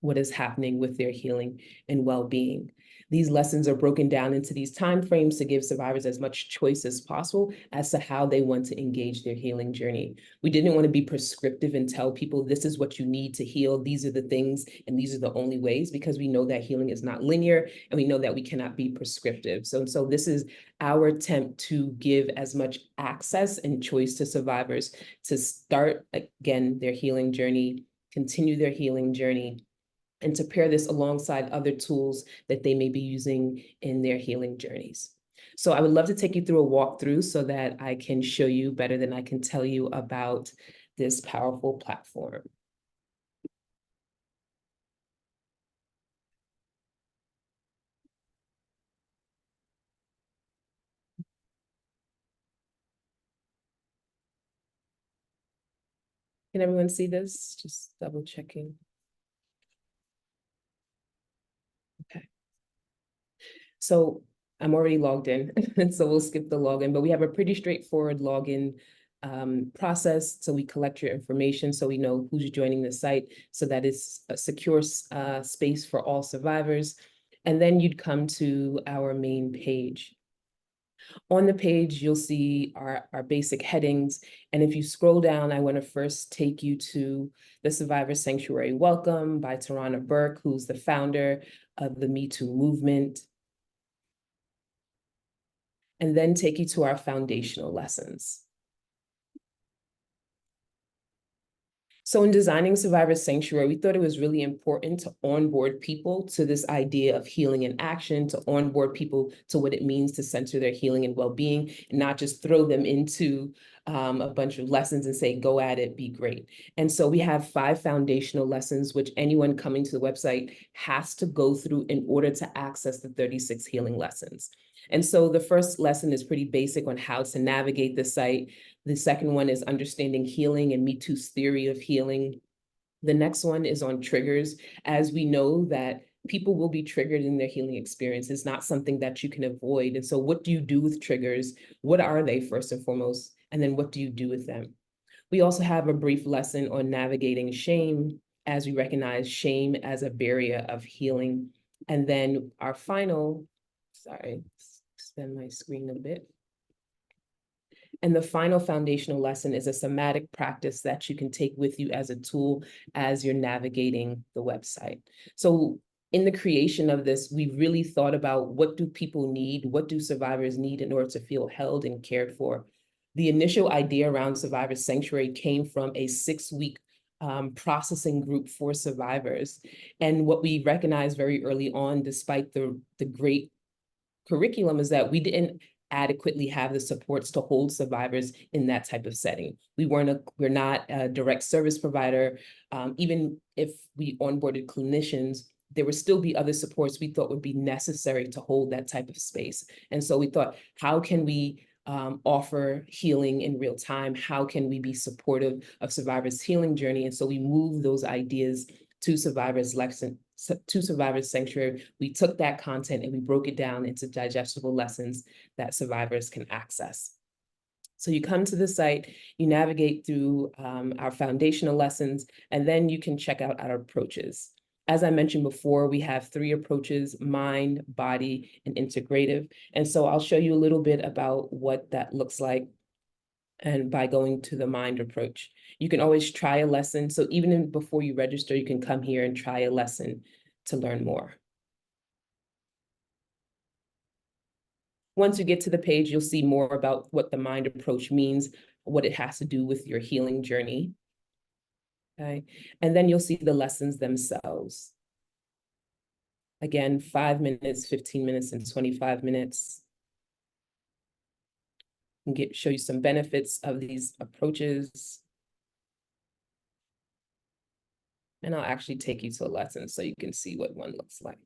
what is happening with their healing and well-being. These lessons are broken down into these timeframes to give survivors as much choice as possible as to how they want to engage their healing journey. We didn't want to be prescriptive and tell people this is what you need to heal, these are the things, and these are the only ways, because we know that healing is not linear, and we know that we cannot be prescriptive. So this is our attempt to give as much access and choice to survivors to start, again, their healing journey, continue their healing journey, and to pair this alongside other tools that they may be using in their healing journeys. So I would love to take you through a walkthrough so that I can show you better than I can tell you about this powerful platform. Can everyone see this? Just double checking. Okay. So I'm already logged in, and so we'll skip the login, but we have a pretty straightforward login process. So we collect your information so we know who's joining the site, so that it's a secure space for all survivors. And then you'd come to our main page. On the page, you'll see our basic headings. And if you scroll down, I want to first take you to the Survivor Sanctuary Welcome by Tarana Burke, who's the founder of the Me Too movement. And then take you to our foundational lessons. So in designing Survivor Sanctuary, we thought it was really important to onboard people to this idea of healing in action, to onboard people to what it means to center their healing and well-being, and not just throw them into a bunch of lessons and say, go at it, be great. And so we have 5 foundational lessons, which anyone coming to the website has to go through in order to access the 36 healing lessons. And so the first lesson is pretty basic on how to navigate the site. The second one is understanding healing and Me Too's theory of healing. The next one is on triggers, as we know that people will be triggered in their healing experience. It's not something that you can avoid. And so what do you do with triggers? What are they, first and foremost? And then what do you do with them? We also have a brief lesson on navigating shame, as we recognize shame as a barrier of healing. And then our final, sorry, extend my screen a bit. And the final foundational lesson is a somatic practice that you can take with you as a tool as you're navigating the website. So in the creation of this, we really thought about, what do people need? What do survivors need in order to feel held and cared for? The initial idea around Survivor Sanctuary came from a 6-week processing group for survivors. And what we recognized very early on, despite the great curriculum, is that we didn't adequately have the supports to hold survivors in that type of setting. We're not a direct service provider. Even if we onboarded clinicians, there would still be other supports we thought would be necessary to hold that type of space. And so we thought, how can we offer healing in real time? How can we be supportive of survivors' healing journey? And so we moved those ideas to Survivors Sanctuary. We took that content and we broke it down into digestible lessons that survivors can access. So you come to the site, you navigate through our foundational lessons, and then you can check out our approaches. As I mentioned before, we have 3 approaches: mind, body, and integrative. And so I'll show you a little bit about what that looks like. And by going to the mind approach, you can always try a lesson. So even before you register, you can come here and try a lesson to learn more. Once you get to the page, you'll see more about what the mind approach means, what it has to do with your healing journey. Okay, and then you'll see the lessons themselves. Again, 5 minutes, 15 minutes, and 25 minutes. And show you some benefits of these approaches. And I'll actually take you to a lesson so you can see what one looks like.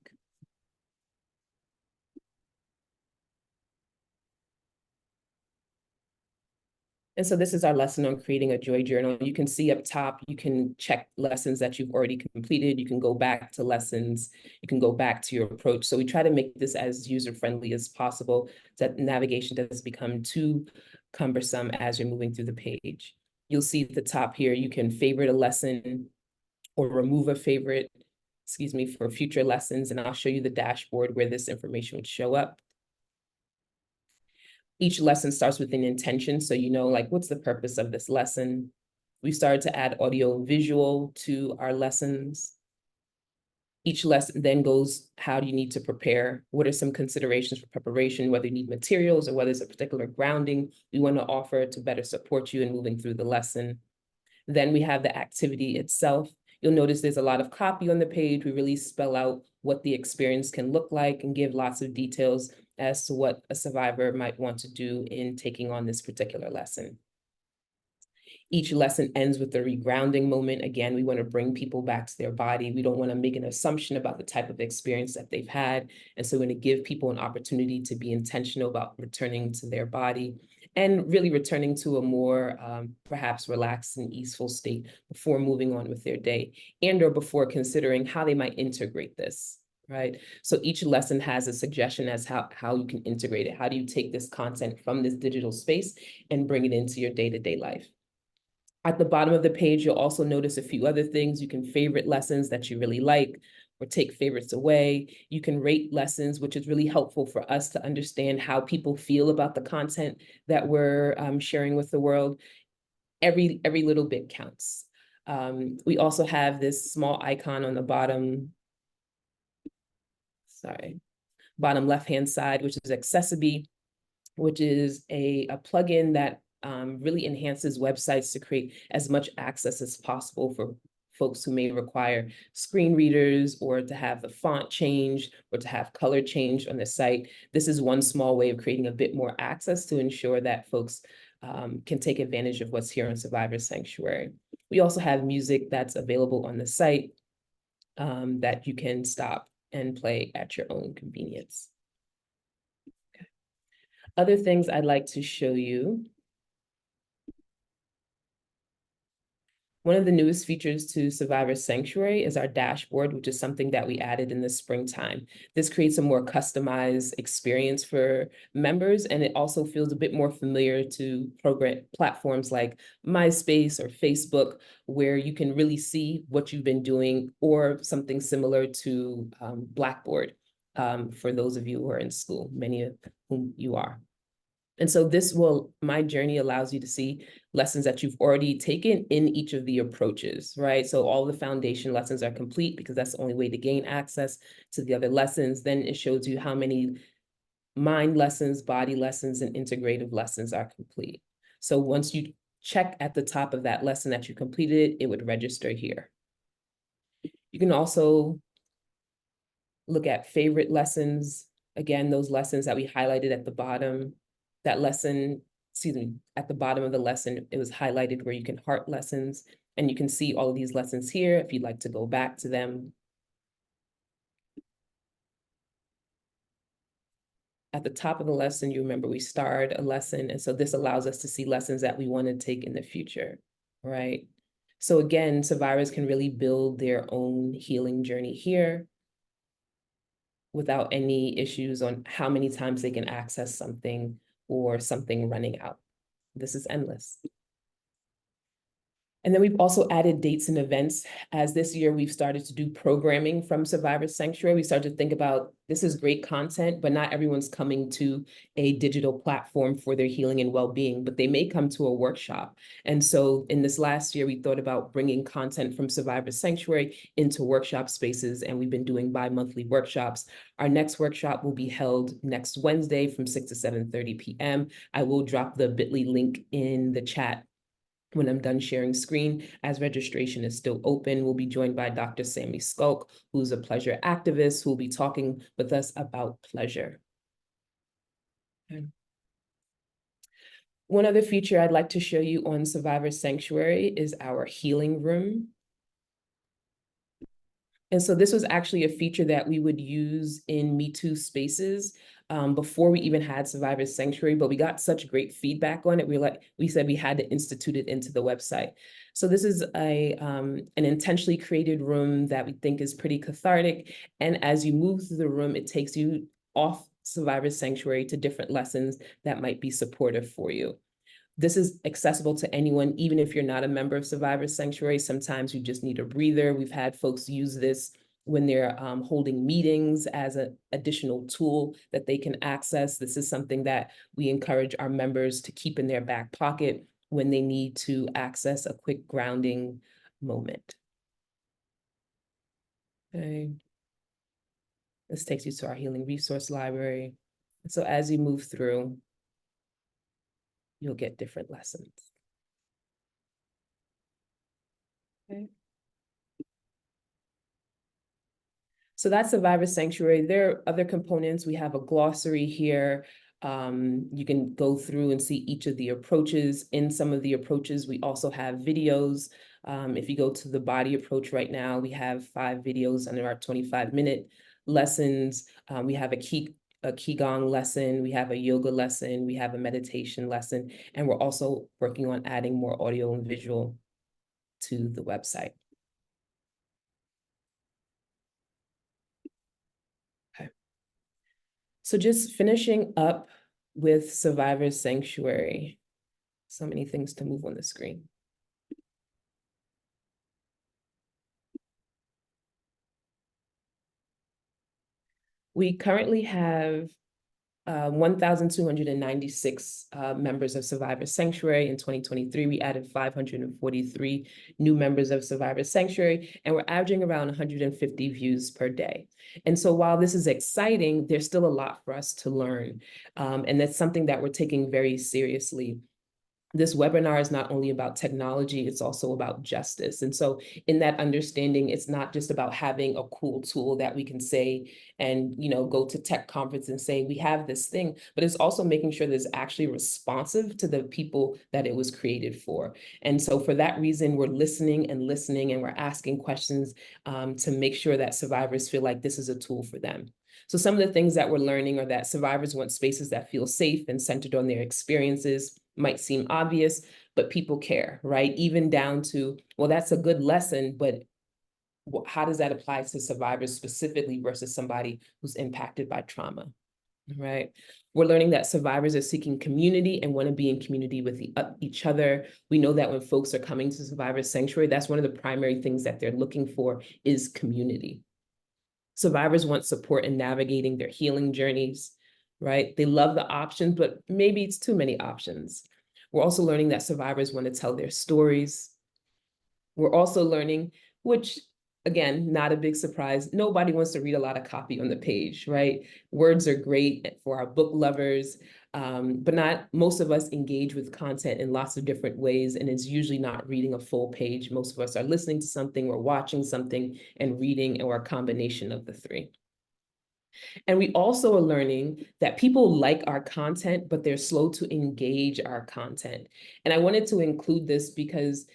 And so this is our lesson on creating a joy journal. You can see up top, you can check lessons that you've already completed. You can go back to lessons. You can go back to your approach. So we try to make this as user-friendly as possible, so that navigation doesn't become too cumbersome as you're moving through the page. You'll see at the top here, you can favorite a lesson or remove a favorite, for future lessons. And I'll show you the dashboard where this information would show up. Each lesson starts with an intention, so you know, like, what's the purpose of this lesson? We started to add audio visual to our lessons. Each lesson then goes, how do you need to prepare? What are some considerations for preparation, whether you need materials or whether it's a particular grounding we want to offer to better support you in moving through the lesson. Then we have the activity itself. You'll notice there's a lot of copy on the page. We really spell out what the experience can look like and give lots of details as to what a survivor might want to do in taking on this particular lesson. Each lesson ends with a regrounding moment. Again, we want to bring people back to their body. We don't want to make an assumption about the type of experience that they've had. And so we're going to give people an opportunity to be intentional about returning to their body and really returning to a more perhaps relaxed and easeful state before moving on with their day, and or before considering how they might integrate this, right? So each lesson has a suggestion as how you can integrate it. How do you take this content from this digital space and bring it into your day-to-day life? At the bottom of the page, you'll also notice a few other things. You can favorite lessons that you really like or take favorites away. You can rate lessons, which is really helpful for us to understand how people feel about the content that we're sharing with the world. Every little bit counts. We also have this small icon on the bottom, bottom left-hand side, which is Accessibility, which is a plugin that really enhances websites to create as much access as possible for folks who may require screen readers or to have the font changed or to have color changed on the site. This is one small way of creating a bit more access to ensure that folks can take advantage of what's here in Survivor Sanctuary. We also have music that's available on the site that you can stop and play at your own convenience. Okay. Other things I'd like to show you. One of the newest features to Survivor Sanctuary is our dashboard, which is something that we added in the springtime. This creates a more customized experience for members, and it also feels a bit more familiar to platforms like MySpace or Facebook, where you can really see what you've been doing, or something similar to Blackboard, for those of you who are in school, many of whom you are. And so My Journey allows you to see lessons that you've already taken in each of the approaches, right? So all the foundation lessons are complete because that's the only way to gain access to the other lessons. Then it shows you how many mind lessons, body lessons, and integrative lessons are complete. So once you check at the top of that lesson that you completed, it would register here. You can also look at favorite lessons. Again, those lessons that we highlighted at the bottom. That lesson, at the bottom of the lesson, it was highlighted where you can heart lessons, and you can see all of these lessons here if you'd like to go back to them. At the top of the lesson, you remember we starred a lesson, and so this allows us to see lessons that we want to take in the future, right? So again, survivors can really build their own healing journey here without any issues on how many times they can access something or something running out. This is endless. And then we've also added dates and events. As this year, we've started to do programming from Survivor Sanctuary. We started to think about, this is great content, but not everyone's coming to a digital platform for their healing and well-being, but they may come to a workshop. And so in this last year, we thought about bringing content from Survivor Sanctuary into workshop spaces, and we've been doing bi-monthly workshops. Our next workshop will be held next Wednesday from 6 to 7:30 p.m. I will drop the bit.ly link in the chat when I'm done sharing screen, as registration is still open. We'll be joined by Dr. Sammy Skulk, who's a pleasure activist, who will be talking with us about pleasure. Okay. One other feature I'd like to show you on Survivor Sanctuary is our healing room. And so this was actually a feature that we would use in Me Too spaces before we even had Survivor Sanctuary, but we got such great feedback on it. We said we had to institute it into the website. So this is an intentionally created room that we think is pretty cathartic. And as you move through the room, it takes you off Survivor Sanctuary to different lessons that might be supportive for you. This is accessible to anyone, even if you're not a member of Survivor Sanctuary. Sometimes you just need a breather. We've had folks use this when they're holding meetings as an additional tool that they can access. This is something that we encourage our members to keep in their back pocket when they need to access a quick grounding moment. Okay. This takes you to our healing resource library. So as you move through, you'll get different lessons. Okay. So that's Survivor Sanctuary. There are other components. We have a glossary here. You can go through and see each of the approaches. In some of the approaches, we also have videos. If you go to the body approach right now, we have 5 videos under our 25-minute lessons. We have a Qigong lesson, we have a yoga lesson, we have a meditation lesson, and we're also working on adding more audio and visual to the website. Okay. So just finishing up with Survivor Sanctuary. So many things to move on the screen. We currently have 1,296 members of Survivor Sanctuary. In 2023, we added 543 new members of Survivor Sanctuary, and we're averaging around 150 views per day. And so while this is exciting, there's still a lot for us to learn. And that's something that we're taking very seriously. This webinar is not only about technology, it's also about justice. And so in that understanding, it's not just about having a cool tool that we can say and, go to tech conference and say, we have this thing, but it's also making sure that it's actually responsive to the people that it was created for. And so for that reason, we're listening, and we're asking questions to make sure that survivors feel like this is a tool for them. So some of the things that we're learning are that survivors want spaces that feel safe and centered on their experiences. Might seem obvious, but people care, right? Even down to, well, that's a good lesson, but how does that apply to survivors specifically versus somebody who's impacted by trauma, right? We're learning that survivors are seeking community and want to be in community with each other. We know that when folks are coming to Survivor Sanctuary, that's one of the primary things that they're looking for is community. Survivors want support in navigating their healing journeys, right? They love the options, but maybe it's too many options. We're also learning that survivors want to tell their stories. We're also learning, which again, not a big surprise, nobody wants to read a lot of copy on the page, right? Words are great for our book lovers, but not most of us engage with content in lots of different ways, and it's usually not reading a full page. Most of us are listening to something, we're watching something, and reading, or a combination of the three. And we also are learning that people like our content, but they're slow to engage our content. And I wanted to include this because,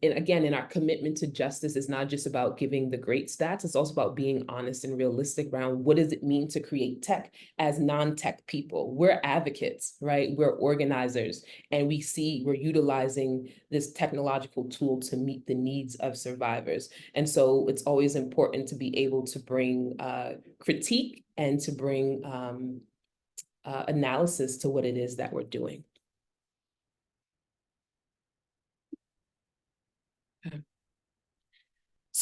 and again, in our commitment to justice, it's not just about giving the great stats, it's also about being honest and realistic around what does it mean to create tech as non-tech people. We're advocates, right? We're organizers, and we're utilizing this technological tool to meet the needs of survivors. And so it's always important to be able to bring critique and to bring analysis to what it is that we're doing.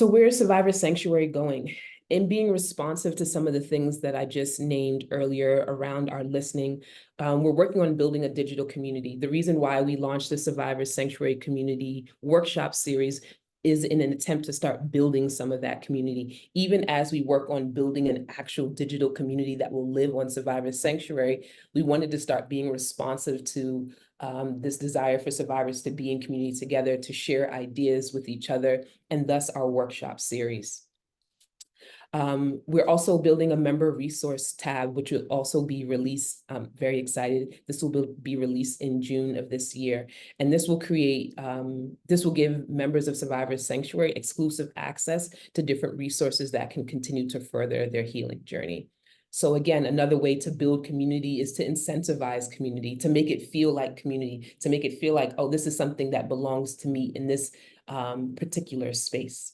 So where's Survivor Sanctuary going? In being responsive to some of the things that I just named earlier around our listening, we're working on building a digital community. The reason why we launched the Survivor Sanctuary Community Workshop Series is in an attempt to start building some of that community, even as we work on building an actual digital community that will live on Survivor Sanctuary. We wanted to start being responsive to this desire for survivors to be in community together, to share ideas with each other, and thus our workshop series. We're also building a member resource tab, which will also be released. I'm very excited. This will be released in June of this year. And this will this will give members of Survivors Sanctuary exclusive access to different resources that can continue to further their healing journey. So again, another way to build community is to incentivize community, to make it feel like community, to make it feel like, oh, this is something that belongs to me in this particular space.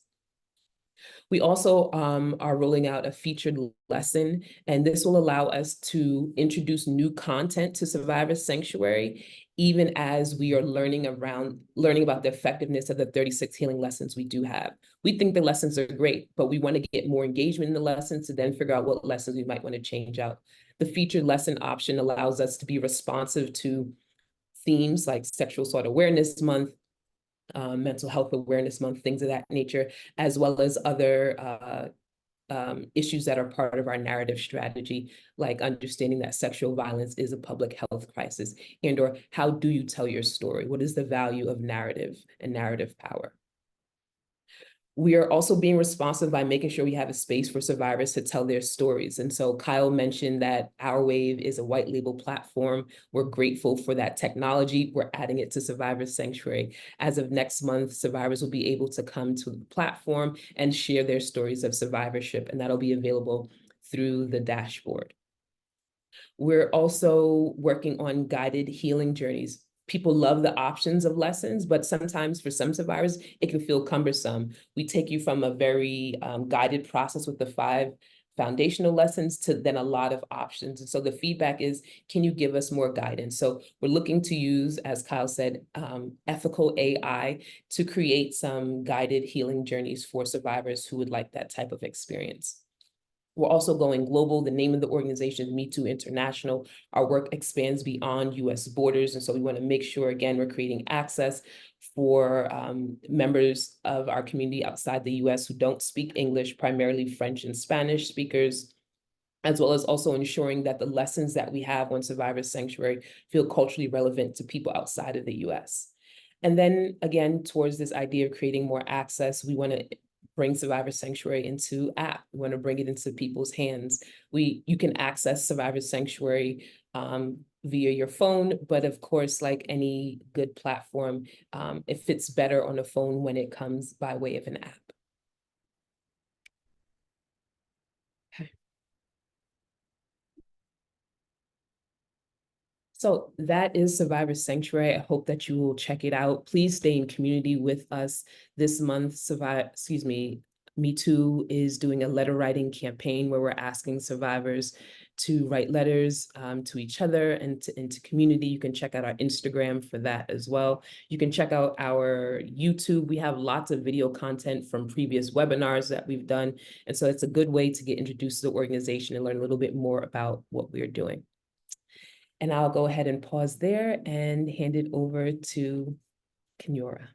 We also are rolling out a featured lesson, and this will allow us to introduce new content to Survivor Sanctuary, even as we are learning about the effectiveness of the 36 healing lessons we do have. We think the lessons are great, but we want to get more engagement in the lessons to then figure out what lessons we might want to change out. The featured lesson option allows us to be responsive to themes like Sexual Assault Awareness Month, Mental Health Awareness Month, things of that nature, as well as other issues that are part of our narrative strategy, like understanding that sexual violence is a public health crisis, and/or how do you tell your story? What is the value of narrative and narrative power? We are also being responsive by making sure we have a space for survivors to tell their stories. And so Kyle mentioned that Our Wave is a white label platform. We're grateful for that technology. We're adding it to Survivor Sanctuary. As of next month, survivors will be able to come to the platform and share their stories of survivorship, and that'll be available through the dashboard. We're also working on guided healing journeys. People love the options of lessons, but sometimes for some survivors, it can feel cumbersome. We take you from a very guided process with the 5 foundational lessons to then a lot of options. And so the feedback is, can you give us more guidance? So we're looking to use, as Kyle said, ethical AI to create some guided healing journeys for survivors who would like that type of experience. We're also going global. The name of the organization is Me Too International. Our work expands beyond US borders. And so we want to make sure, again, we're creating access for members of our community outside the US who don't speak English, primarily French and Spanish speakers, as well as also ensuring that the lessons that we have on Survivor Sanctuary feel culturally relevant to people outside of the US. And then again, towards this idea of creating more access, we want to bring Survivor Sanctuary into app. We want to bring it into people's hands. You can access Survivor Sanctuary via your phone, but of course, like any good platform, it fits better on a phone when it comes by way of an app. Okay. So that is Survivor Sanctuary. I hope that you will check it out. Please stay in community with us this month. Me Too is doing a letter writing campaign where we're asking survivors to write letters to each other and into community. You can check out our Instagram for that as well. You can check out our YouTube. We have lots of video content from previous webinars that we've done. And so it's a good way to get introduced to the organization and learn a little bit more about what we're doing. And I'll go ahead and pause there and hand it over to Kenyora.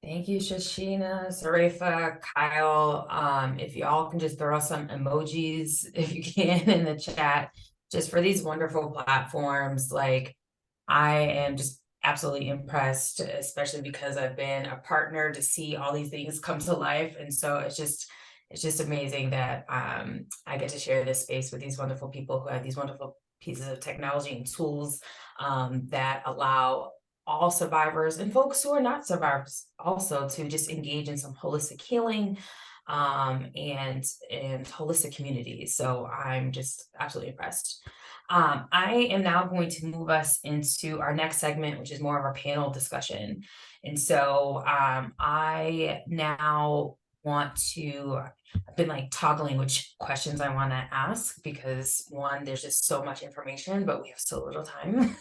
Thank you, Shashina, Sarefa, Kyle. If y'all can just throw some emojis, if you can, in the chat, just for these wonderful platforms. Like, I am just absolutely impressed, especially because I've been a partner to see all these things come to life. And so it's just amazing that I get to share this space with these wonderful people who have these wonderful pieces of technology and tools that allow all survivors and folks who are not survivors also to just engage in some holistic healing and holistic communities. So I'm just absolutely impressed. I am now going to move us into our next segment, which is more of our panel discussion. And so I now I've been like toggling which questions I want to ask, because one, there's just so much information, but we have so little time.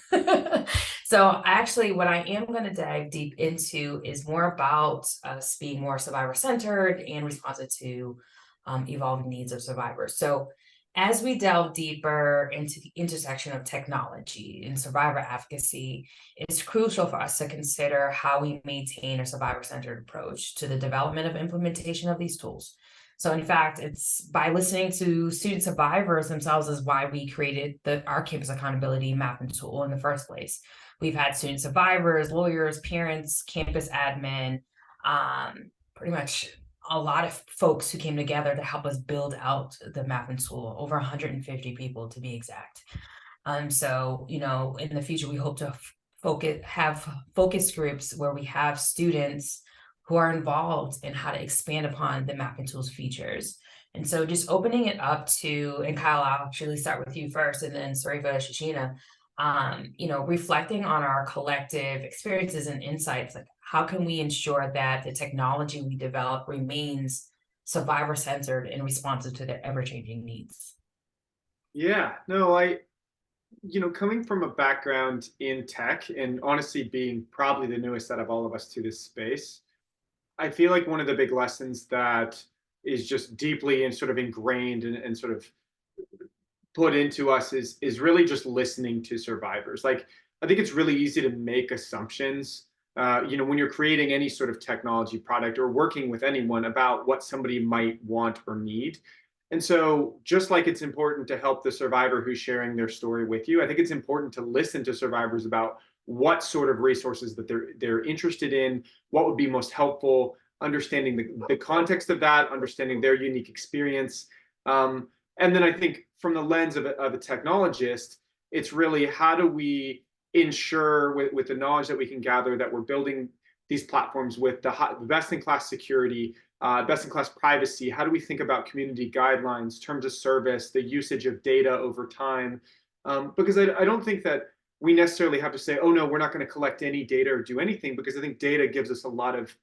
So actually what I am going to dive deep into is more about us being more survivor-centered and responsive to evolving needs of survivors. So as we delve deeper into the intersection of technology and survivor advocacy, it's crucial for us to consider how we maintain a survivor-centered approach to the development of implementation of these tools. So in fact, it's by listening to student survivors themselves is why we created our campus accountability mapping tool in the first place. We've had student survivors, lawyers, parents, campus admin, pretty much a lot of folks who came together to help us build out the mapping tool, over 150 people to be exact. So, you know, in the future, we hope to have focus groups where we have students who are involved in how to expand upon the mapping tools features. And so just opening it up to, and Kyle, I'll actually start with you first, and then Sarifa, Shashina, you know, reflecting on our collective experiences and insights, like how can we ensure that the technology we develop remains survivor-centered and responsive to their ever-changing needs? Yeah, no, you know, coming from a background in tech and honestly being probably the newest out of all of us to this space, I feel like one of the big lessons that is just deeply and sort of ingrained and sort of put into us is really just listening to survivors. Like, I think it's really easy to make assumptions, you know, when you're creating any sort of technology product or working with anyone about what somebody might want or need. And so just like it's important to help the survivor who's sharing their story with you, I think it's important to listen to survivors about what sort of resources that they're interested in, what would be most helpful, understanding the context of that, understanding their unique experience. And then I think from the lens of a technologist, it's really how do we ensure with the knowledge that we can gather that we're building these platforms with the best-in-class security, best-in-class privacy. How do we think about community guidelines, terms of service, the usage of data over time? Because I don't think that we necessarily have to say, oh no, we're not going to collect any data or do anything, because I think data gives us a lot of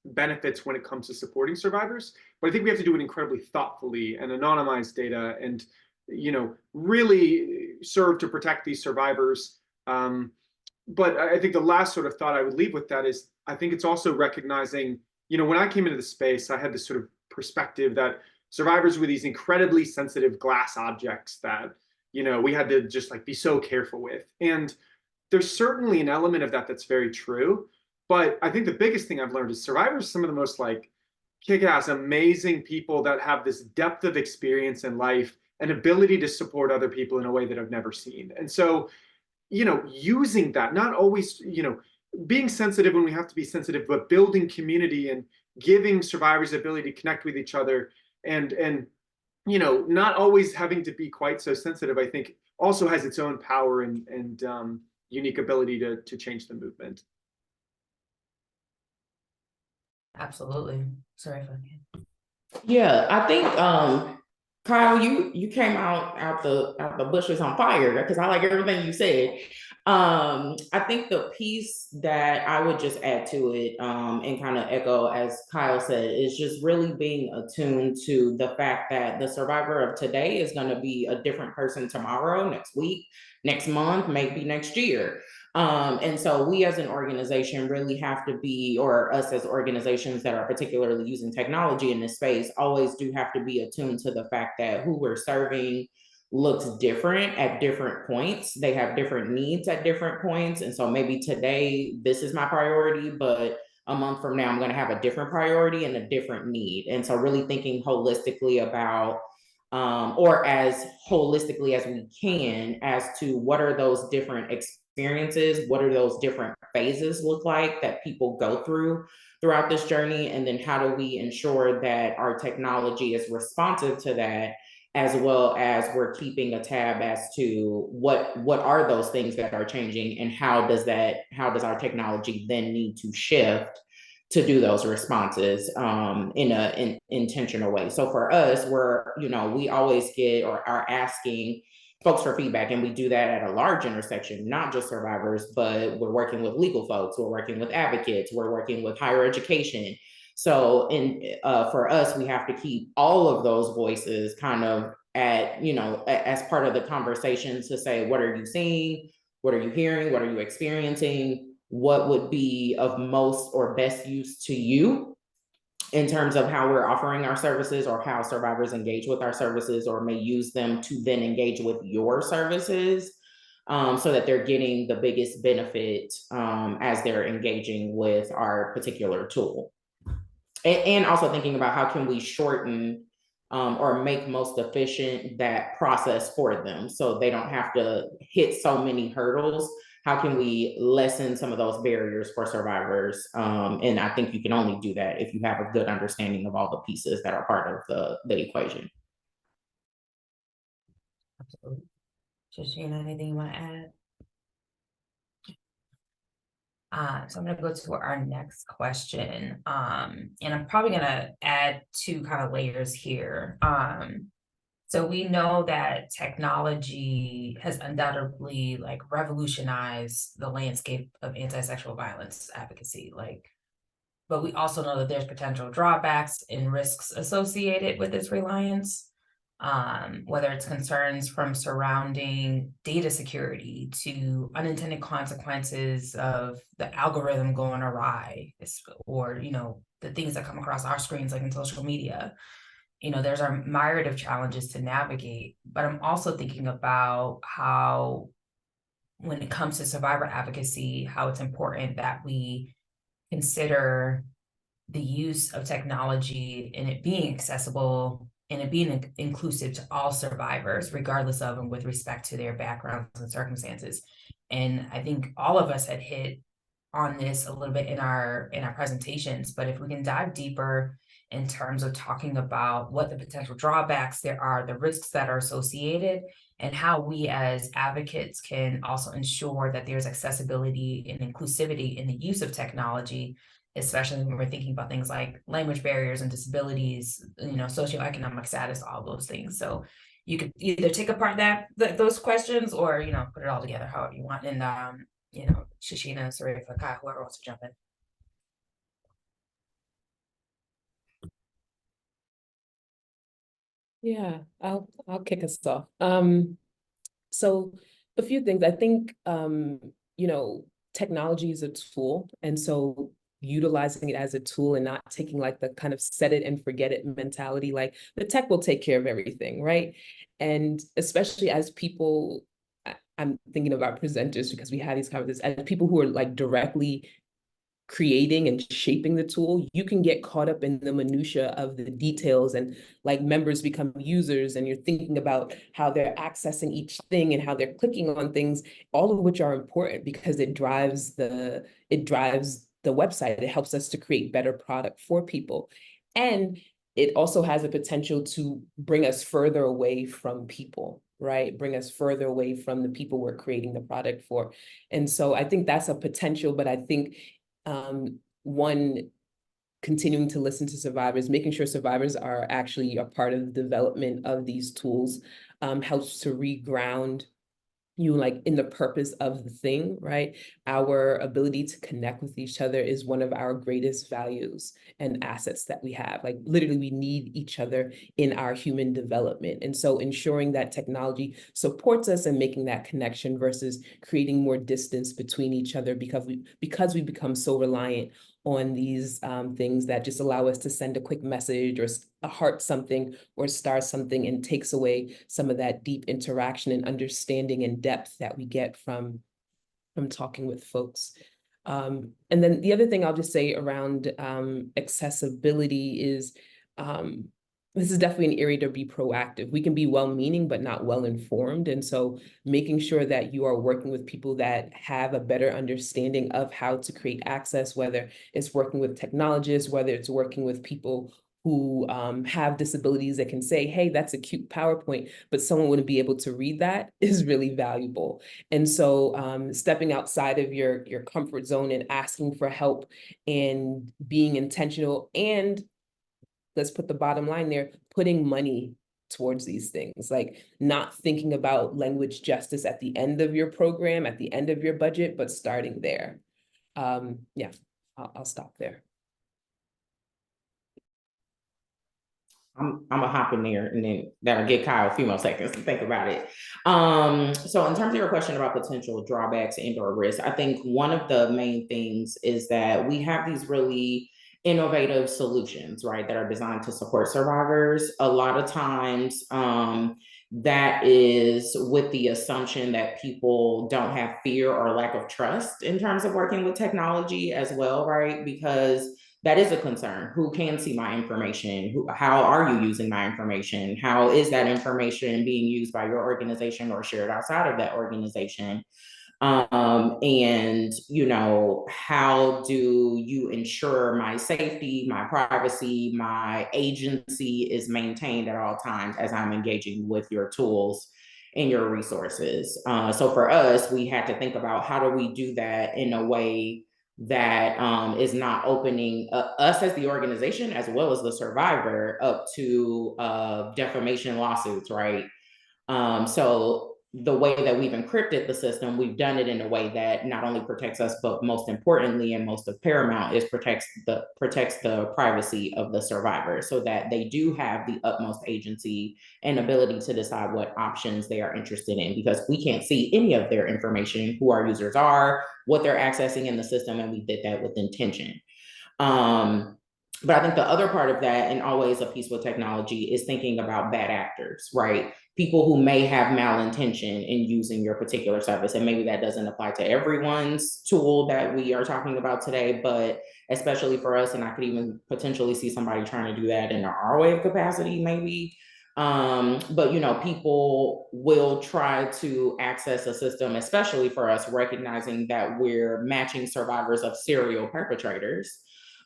benefits when it comes to supporting survivors. But I think we have to do it incredibly thoughtfully and anonymize data and, you know, really serve to protect these survivors. But I think the last sort of thought I would leave with that is, I think it's also recognizing, you know, when I came into the space, I had this sort of perspective that survivors were these incredibly sensitive glass objects that, you know, we had to just like be so careful with. And there's certainly an element of that that's very true. But I think the biggest thing I've learned is survivors are some of the most like kick-ass, amazing people that have this depth of experience in life and ability to support other people in a way that I've never seen. And so, you know, using that, not always, you know, being sensitive when we have to be sensitive, but building community and giving survivors the ability to connect with each other and you know, not always having to be quite so sensitive, I think also has its own power and unique ability to change the movement. Absolutely. Sorry if I Yeah, I think Kyle, you came out the bushes on fire, because I like everything you said. I think the piece that I would just add to it, and kind of echo as Kyle said, is just really being attuned to the fact that the survivor of today is going to be a different person tomorrow, next week, next month, maybe next year. And so we as an organization really have to be, or us as organizations that are particularly using technology in this space, always do have to be attuned to the fact that who we're serving looks different at different points. They have different needs at different points. And so maybe today this is my priority, but a month from now I'm going to have a different priority and a different need. And so really thinking holistically about or as holistically as we can as to what are those different experiences, what are those different phases look like that people go throughout this journey, and then how do we ensure that our technology is responsive to that, as well as we're keeping a tab as to what are those things that are changing, and how does our technology then need to shift to do those responses in an intentional way. So for us, we always get or are asking folks for feedback, and we do that at a large intersection, not just survivors, but we're working with legal folks, we're working with advocates, we're working with higher education. So for us, we have to keep all of those voices kind of at, as part of the conversation to say, what are you seeing? What are you hearing? What are you experiencing? What would be of most or best use to you in terms of how we're offering our services, or how survivors engage with our services, or may use them to then engage with your services, so that they're getting the biggest benefit as they're engaging with our particular tool. And also thinking about how can we shorten or make most efficient that process for them, so they don't have to hit so many hurdles. How can we lessen some of those barriers for survivors? And I think you can only do that if you have a good understanding of all the pieces that are part of the equation. Absolutely. Shoshana, anything you want to add? So I'm going to go to our next question. And I'm probably going to add two kind of layers here. So we know that technology has undoubtedly like revolutionized the landscape of anti-sexual violence advocacy. But we also know that there's potential drawbacks and risks associated with this reliance. Whether it's concerns from surrounding data security to unintended consequences of the algorithm going awry, or the things that come across our screens like in social media. There's a myriad of challenges to navigate, but I'm also thinking about how, when it comes to survivor advocacy, how it's important that we consider the use of technology and it being accessible and it being inclusive to all survivors, regardless of and with respect to their backgrounds and circumstances. And I think all of us had hit on this a little bit in our presentations, but if we can dive deeper in terms of talking about what the potential drawbacks there are, the risks that are associated, and how we as advocates can also ensure that there's accessibility and inclusivity in the use of technology, especially when we're thinking about things like language barriers and disabilities, socioeconomic status, all those things. So you could either take apart those questions, or put it all together however you want. And Shoshana, Sarifa, Kai, whoever wants to jump in. Yeah, I'll kick us off. So a few things. I think technology is a tool, and so utilizing it as a tool and not taking like the kind of set it and forget it mentality, like the tech will take care of everything, right? And especially as people, I'm thinking about presenters because we have these conversations, as people who are like directly creating and shaping the tool, you can get caught up in the minutia of the details, and like members become users and you're thinking about how they're accessing each thing and how they're clicking on things, all of which are important because it drives the website. It helps us to create better product for people. And it also has a potential to bring us further away from people, right? Bring us further away from the people we're creating the product for. And so I think that's a potential, but I think one, continuing to listen to survivors, making sure survivors are actually a part of the development of these tools, helps to reground you like in the purpose of the thing, right? Our ability to connect with each other is one of our greatest values and assets that we have. Like literally we need each other in our human development. And so ensuring that technology supports us in making that connection versus creating more distance between each other because we become so reliant on these things that just allow us to send a quick message or a heart something or star something, and takes away some of that deep interaction and understanding and depth that we get from talking with folks. And then the other thing I'll just say around accessibility is this is definitely an area to be proactive. We can be well-meaning, but not well-informed. And so making sure that you are working with people that have a better understanding of how to create access, whether it's working with technologists, whether it's working with people who have disabilities that can say, hey, that's a cute PowerPoint, but someone wouldn't be able to read that, is really valuable. And so stepping outside of your comfort zone and asking for help and being intentional, and let's put the bottom line there, putting money towards these things, like not thinking about language justice at the end of your program, at the end of your budget, but starting there. Yeah, I'll stop there. I'm gonna hop in there and then that'll get Kyle a few more seconds to think about it. So in terms of your question about potential drawbacks and or risks, I think one of the main things is that we have these really innovative solutions, right, that are designed to support survivors. A lot of times, that is with the assumption that people don't have fear or lack of trust in terms of working with technology as well, right? Because that is a concern. Who can see my information? How are you using my information? How is that information being used by your organization or shared outside of that organization? And how do you ensure my safety, my privacy, my agency is maintained at all times as I'm engaging with your tools and your resources? So for us, we had to think about how do we do that in a way that is not opening us as the organization as well as the survivor up to defamation lawsuits, right? So the way that we've encrypted the system, we've done it in a way that not only protects us, but most importantly and most of paramount is protects the privacy of the survivor, so that they do have the utmost agency and ability to decide what options they are interested in, because we can't see any of their information, who our users are, what they're accessing in the system, and we did that with intention. But I think the other part of that, and always a piece with technology, is thinking about bad actors, right? People who may have malintention in using your particular service. And maybe that doesn't apply to everyone's tool that we are talking about today, but especially for us, and I could even potentially see somebody trying to do that in our wave capacity, maybe. But people will try to access a system, especially for us, recognizing that we're matching survivors of serial perpetrators.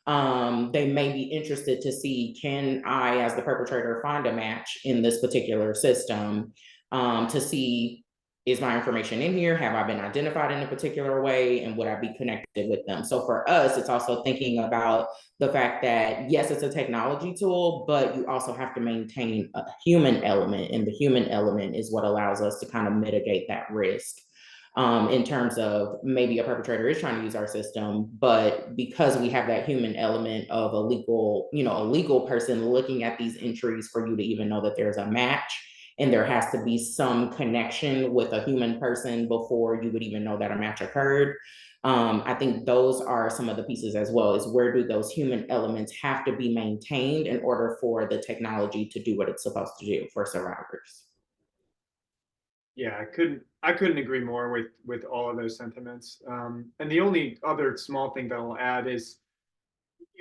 They may be interested to see, can I, as the perpetrator, find a match in this particular system, to see, is my information in here? Have I been identified in a particular way? And would I be connected with them? So for us, it's also thinking about the fact that, yes, it's a technology tool, but you also have to maintain a human element. And the human element is what allows us to kind of mitigate that risk. In terms of maybe a perpetrator is trying to use our system, but because we have that human element of a legal person looking at these entries for you to even know that there's a match, and there has to be some connection with a human person before you would even know that a match occurred. I think those are some of the pieces as well, is where do those human elements have to be maintained in order for the technology to do what it's supposed to do for survivors. Yeah, I couldn't agree more with all of those sentiments. And the only other small thing that I'll add is,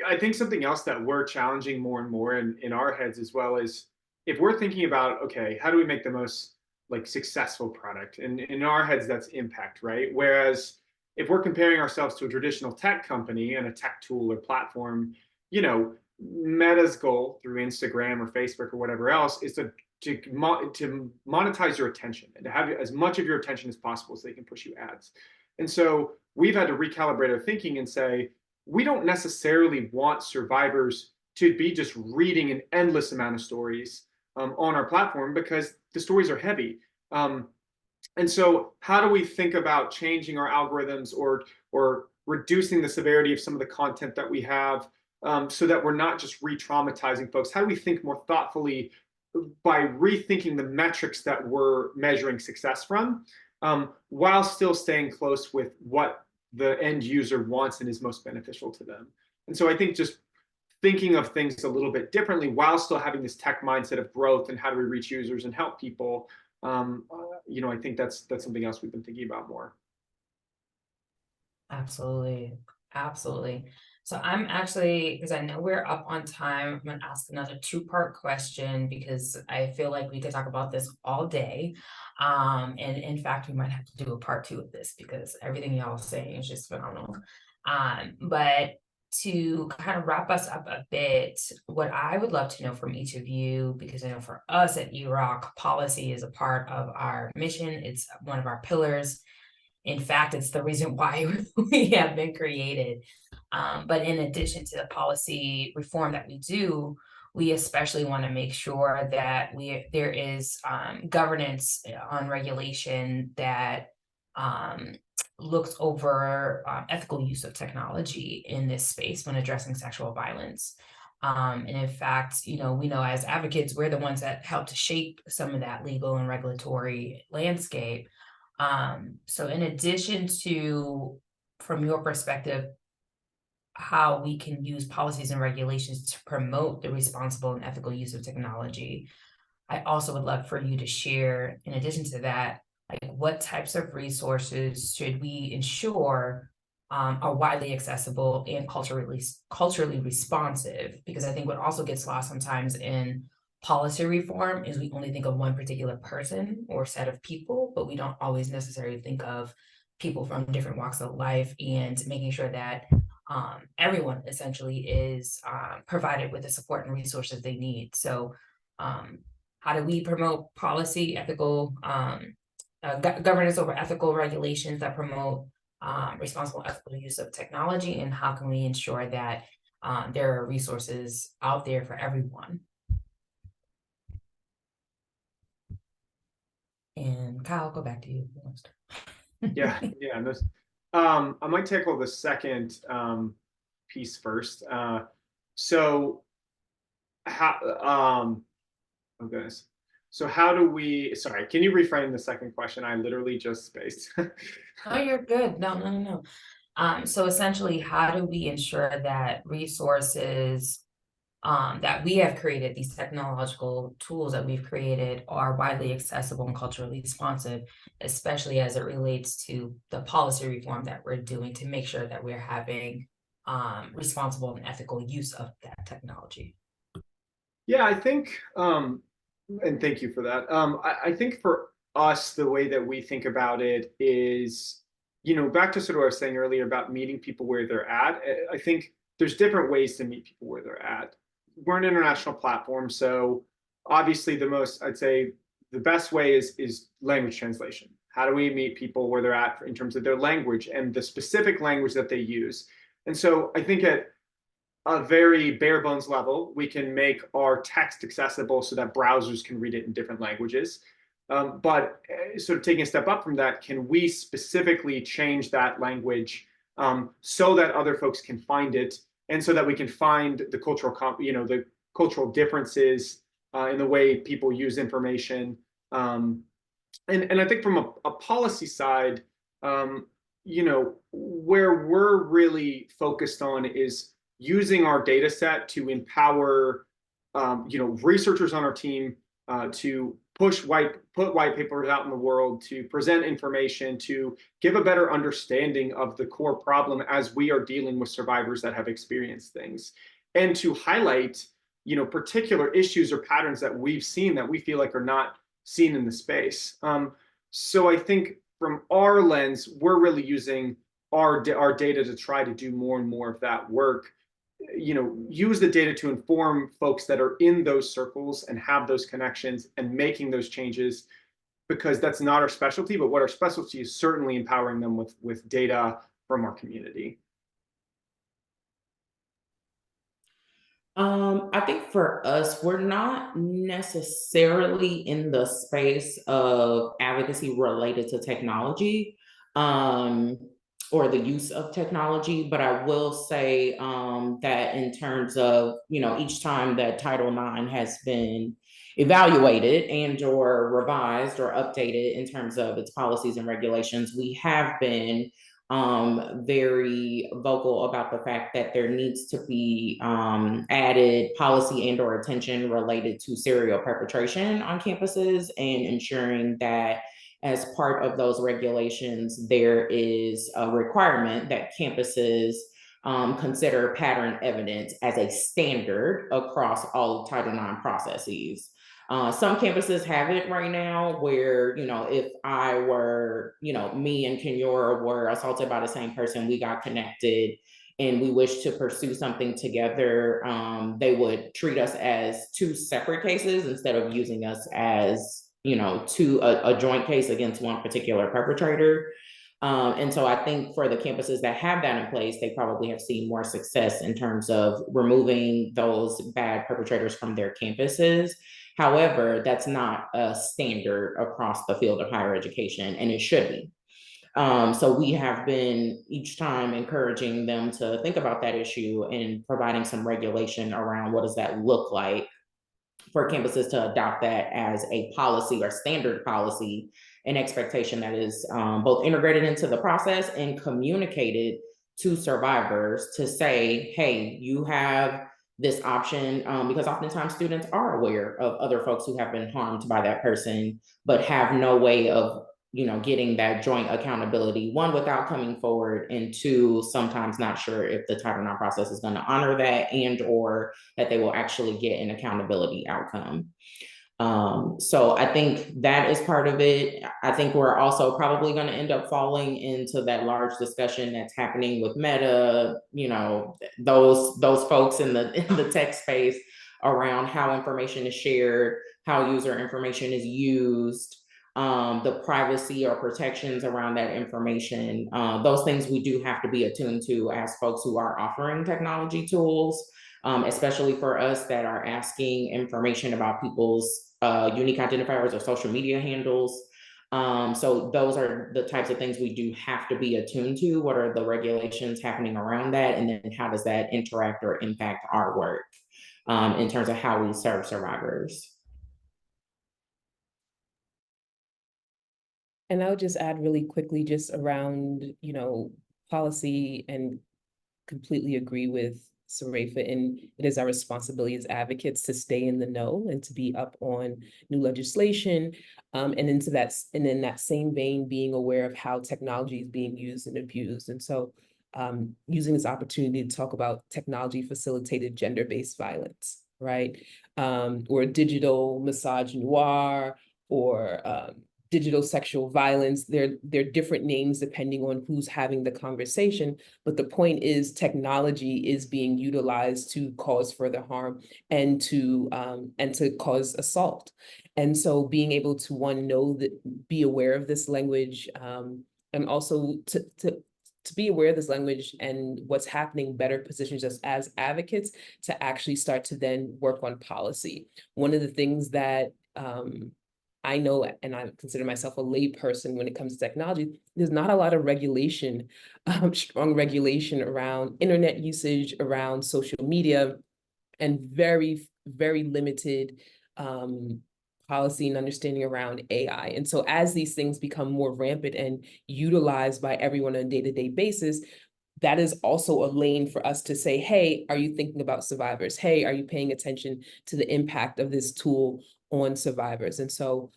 I think something else that we're challenging more and more in our heads as well is, if we're thinking about, okay, how do we make the most successful product? And in our heads, that's impact, right? Whereas if we're comparing ourselves to a traditional tech company and a tech tool or platform, Meta's goal through Instagram or Facebook or whatever else is to monetize your attention and to have as much of your attention as possible so they can push you ads. And so we've had to recalibrate our thinking and say, we don't necessarily want survivors to be just reading an endless amount of stories on our platform, because the stories are heavy. And so how do we think about changing our algorithms or reducing the severity of some of the content that we have, so that we're not just re-traumatizing folks? How do we think more thoughtfully by rethinking the metrics that we're measuring success from, while still staying close with what the end user wants and is most beneficial to them? And so I think just thinking of things a little bit differently while still having this tech mindset of growth and how do we reach users and help people, I think that's something else we've been thinking about more. Absolutely. Absolutely. So I'm actually, because I know we're up on time, I'm going to ask another two-part question, because I feel like we could talk about this all day. And in fact, we might have to do a part 2 of this, because everything y'all are saying is just phenomenal. But to kind of wrap us up a bit, what I would love to know from each of you, because I know for us at EROC, policy is a part of our mission. It's one of our pillars. In fact, it's the reason why we have been created. But in addition to the policy reform that we do, we especially want to make sure that there is governance on regulation that looks over ethical use of technology in this space when addressing sexual violence. And in fact, we know as advocates, we're the ones that help to shape some of that legal and regulatory landscape. So in addition to, from your perspective, how we can use policies and regulations to promote the responsible and ethical use of technology, I also would love for you to share, in addition to that, like what types of resources should we ensure are widely accessible and culturally responsive? Because I think what also gets lost sometimes in policy reform is we only think of one particular person or set of people, but we don't always necessarily think of people from different walks of life, and making sure that everyone essentially is provided with the support and resources they need. So how do we promote policy, ethical governance over ethical regulations that promote responsible ethical use of technology, and how can we ensure that there are resources out there for everyone? And Kyle, I'll go back to you. Yeah. I might tackle the second piece first. So how oh goodness. So how do we, sorry, can you reframe the second question? I literally just spaced. Oh, you're good. No. So essentially, how do we ensure that resources that we have created, these technological tools that we've created, are widely accessible and culturally responsive, especially as it relates to the policy reform that we're doing to make sure that we're having responsible and ethical use of that technology? Yeah, I think, and thank you for that. I think for us, the way that we think about it is, back to sort of what I was saying earlier about meeting people where they're at. I think there's different ways to meet people where they're at. We're an international platform, so obviously I'd say the best way is language translation. How do we meet people where they're at in terms of their language and the specific language that they use? And so I think at a very bare bones level, we can make our text accessible so that browsers can read it in different languages. But sort of taking a step up from that, can we specifically change that language so that other folks can find it, and so that we can find the cultural differences in the way people use information. And I think from a policy side, where we're really focused on is using our data set to empower researchers on our team to put white papers out in the world, to present information, to give a better understanding of the core problem as we are dealing with survivors that have experienced things, and to highlight particular issues or patterns that we've seen that we feel like are not seen in the space. So I think from our lens, we're really using our data to try to do more and more of that work. Use the data to inform folks that are in those circles and have those connections and making those changes, because that's not our specialty, but what our specialty is certainly empowering them with data from our community. I think for us, we're not necessarily in the space of advocacy related to technology, or the use of technology, but I will say that in terms of, each time that Title IX has been evaluated and or revised or updated in terms of its policies and regulations, we have been very vocal about the fact that there needs to be added policy and or attention related to serial perpetration on campuses, and ensuring that as part of those regulations, there is a requirement that campuses consider pattern evidence as a standard across all Title IX processes. Some campuses have it right now where, if I were, me and Kenyora were assaulted by the same person, we got connected and we wish to pursue something together, they would treat us as two separate cases instead of using us as, a joint case against one particular perpetrator. And so I think for the campuses that have that in place, they probably have seen more success in terms of removing those bad perpetrators from their campuses. However, that's not a standard across the field of higher education, and it should be. So we have been each time encouraging them to think about that issue and providing some regulation around what does that look like for campuses to adopt that as a policy or standard policy and expectation that is both integrated into the process and communicated to survivors to say, hey, you have this option, because oftentimes students are aware of other folks who have been harmed by that person, but have no way of getting that joint accountability, one, without coming forward, and two, sometimes not sure if the Title IX process is going to honor that and or that they will actually get an accountability outcome. So I think that is part of it. I think we're also probably going to end up falling into that large discussion that's happening with Meta, those folks in the tech space around how information is shared, how user information is used, the privacy or protections around that information. Those things we do have to be attuned to as folks who are offering technology tools, especially for us that are asking information about people's unique identifiers or social media handles. So those are the types of things we do have to be attuned to. What are the regulations happening around that? And then how does that interact or impact our work in terms of how we serve survivors? And I would just add really quickly just around, policy, and completely agree with Sarefa, and it is our responsibility as advocates to stay in the know and to be up on new legislation, and in that same vein, being aware of how technology is being used and abused. And so using this opportunity to talk about technology facilitated gender-based violence, right? Or digital misogynoir, or digital sexual violence. They're different names depending on who's having the conversation, but the point is technology is being utilized to cause further harm and to cause assault. And so being able to, one, be aware of this language, and also to be aware of this language and what's happening better positions us as advocates to actually start to then work on policy. One of the things that I know, and I consider myself a lay person when it comes to technology, there's not a lot of regulation, strong regulation around internet usage, around social media, and very, very limited policy and understanding around AI. And so as these things become more rampant and utilized by everyone on a day-to-day basis, that is also a lane for us to say, hey, are you thinking about survivors? Hey, are you paying attention to the impact of this tool on survivors? And so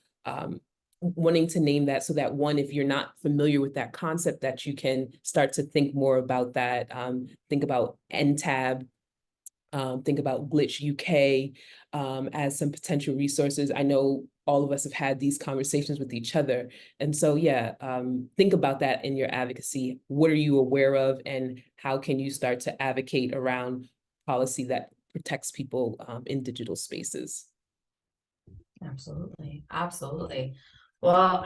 wanting to name that so that, one, if you're not familiar with that concept, that you can start to think more about that, think about NTAB, think about Glitch UK as some potential resources. I know all of us have had these conversations with each other. And so, yeah, think about that in your advocacy. What are you aware of, and how can you start to advocate around policy that protects people in digital spaces? Absolutely. Absolutely. Well,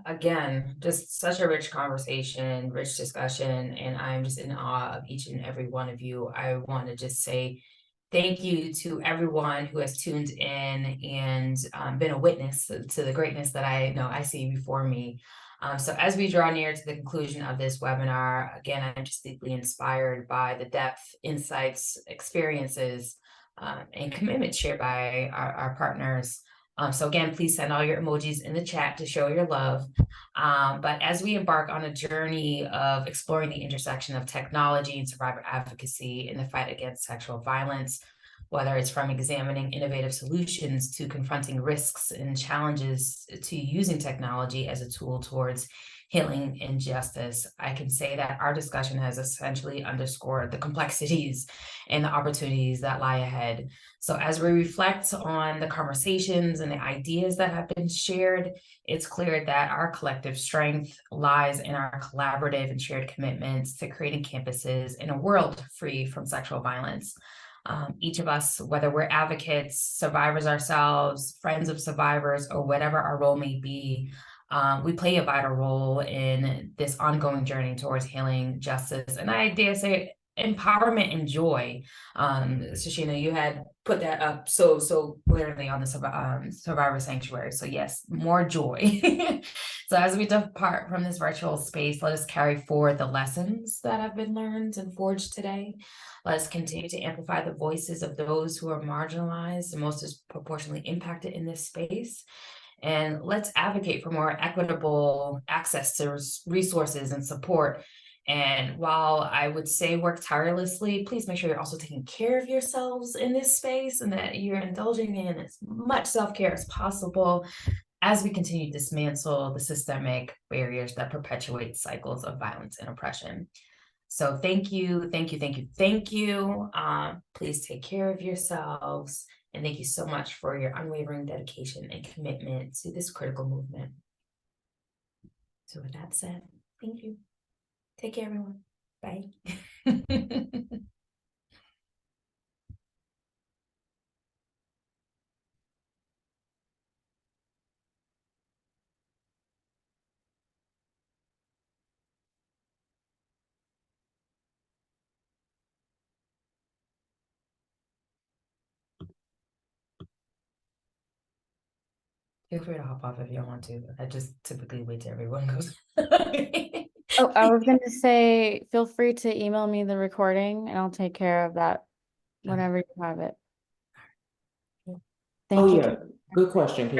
again, just such a rich conversation, rich discussion, and I'm just in awe of each and every one of you. I want to just say thank you to everyone who has tuned in and been a witness to the greatness that I know I see before me. So as we draw near to the conclusion of this webinar, again, I'm just deeply inspired by the depth, insights, experiences, and commitment shared by our partners. So again, please send all your emojis in the chat to show your love. But as we embark on a journey of exploring the intersection of technology and survivor advocacy in the fight against sexual violence, whether it's from examining innovative solutions to confronting risks and challenges to using technology as a tool towards healing and justice, I can say that our discussion has essentially underscored the complexities and the opportunities that lie ahead. So as we reflect on the conversations and the ideas that have been shared, it's clear that our collective strength lies in our collaborative and shared commitments to creating campuses in a world free from sexual violence. Each of us, whether we're advocates, survivors ourselves, friends of survivors, or whatever our role may be, we play a vital role in this ongoing journey towards healing, justice, and I dare say empowerment and joy. Shashina, you had put that up so clearly on the Survivor Sanctuary. So yes, more joy. So as we depart from this virtual space, let us carry forward the lessons that have been learned and forged today. Let us continue to amplify the voices of those who are marginalized and most disproportionately impacted in this space. And let's advocate for more equitable access to resources and support. And while I would say work tirelessly, please make sure you're also taking care of yourselves in this space and that you're indulging in as much self-care as possible as we continue to dismantle the systemic barriers that perpetuate cycles of violence and oppression. So thank you, thank you, thank you, thank you. Please take care of yourselves. And thank you so much for your unwavering dedication and commitment to this critical movement. So with that said, thank you. Take care, everyone. Bye. Feel free to hop off if you don't want to. I just typically wait till everyone goes. Oh, I was going to say, feel free to email me the recording and I'll take care of that whenever you have it. Thank Oh, you. yeah, good question. Can you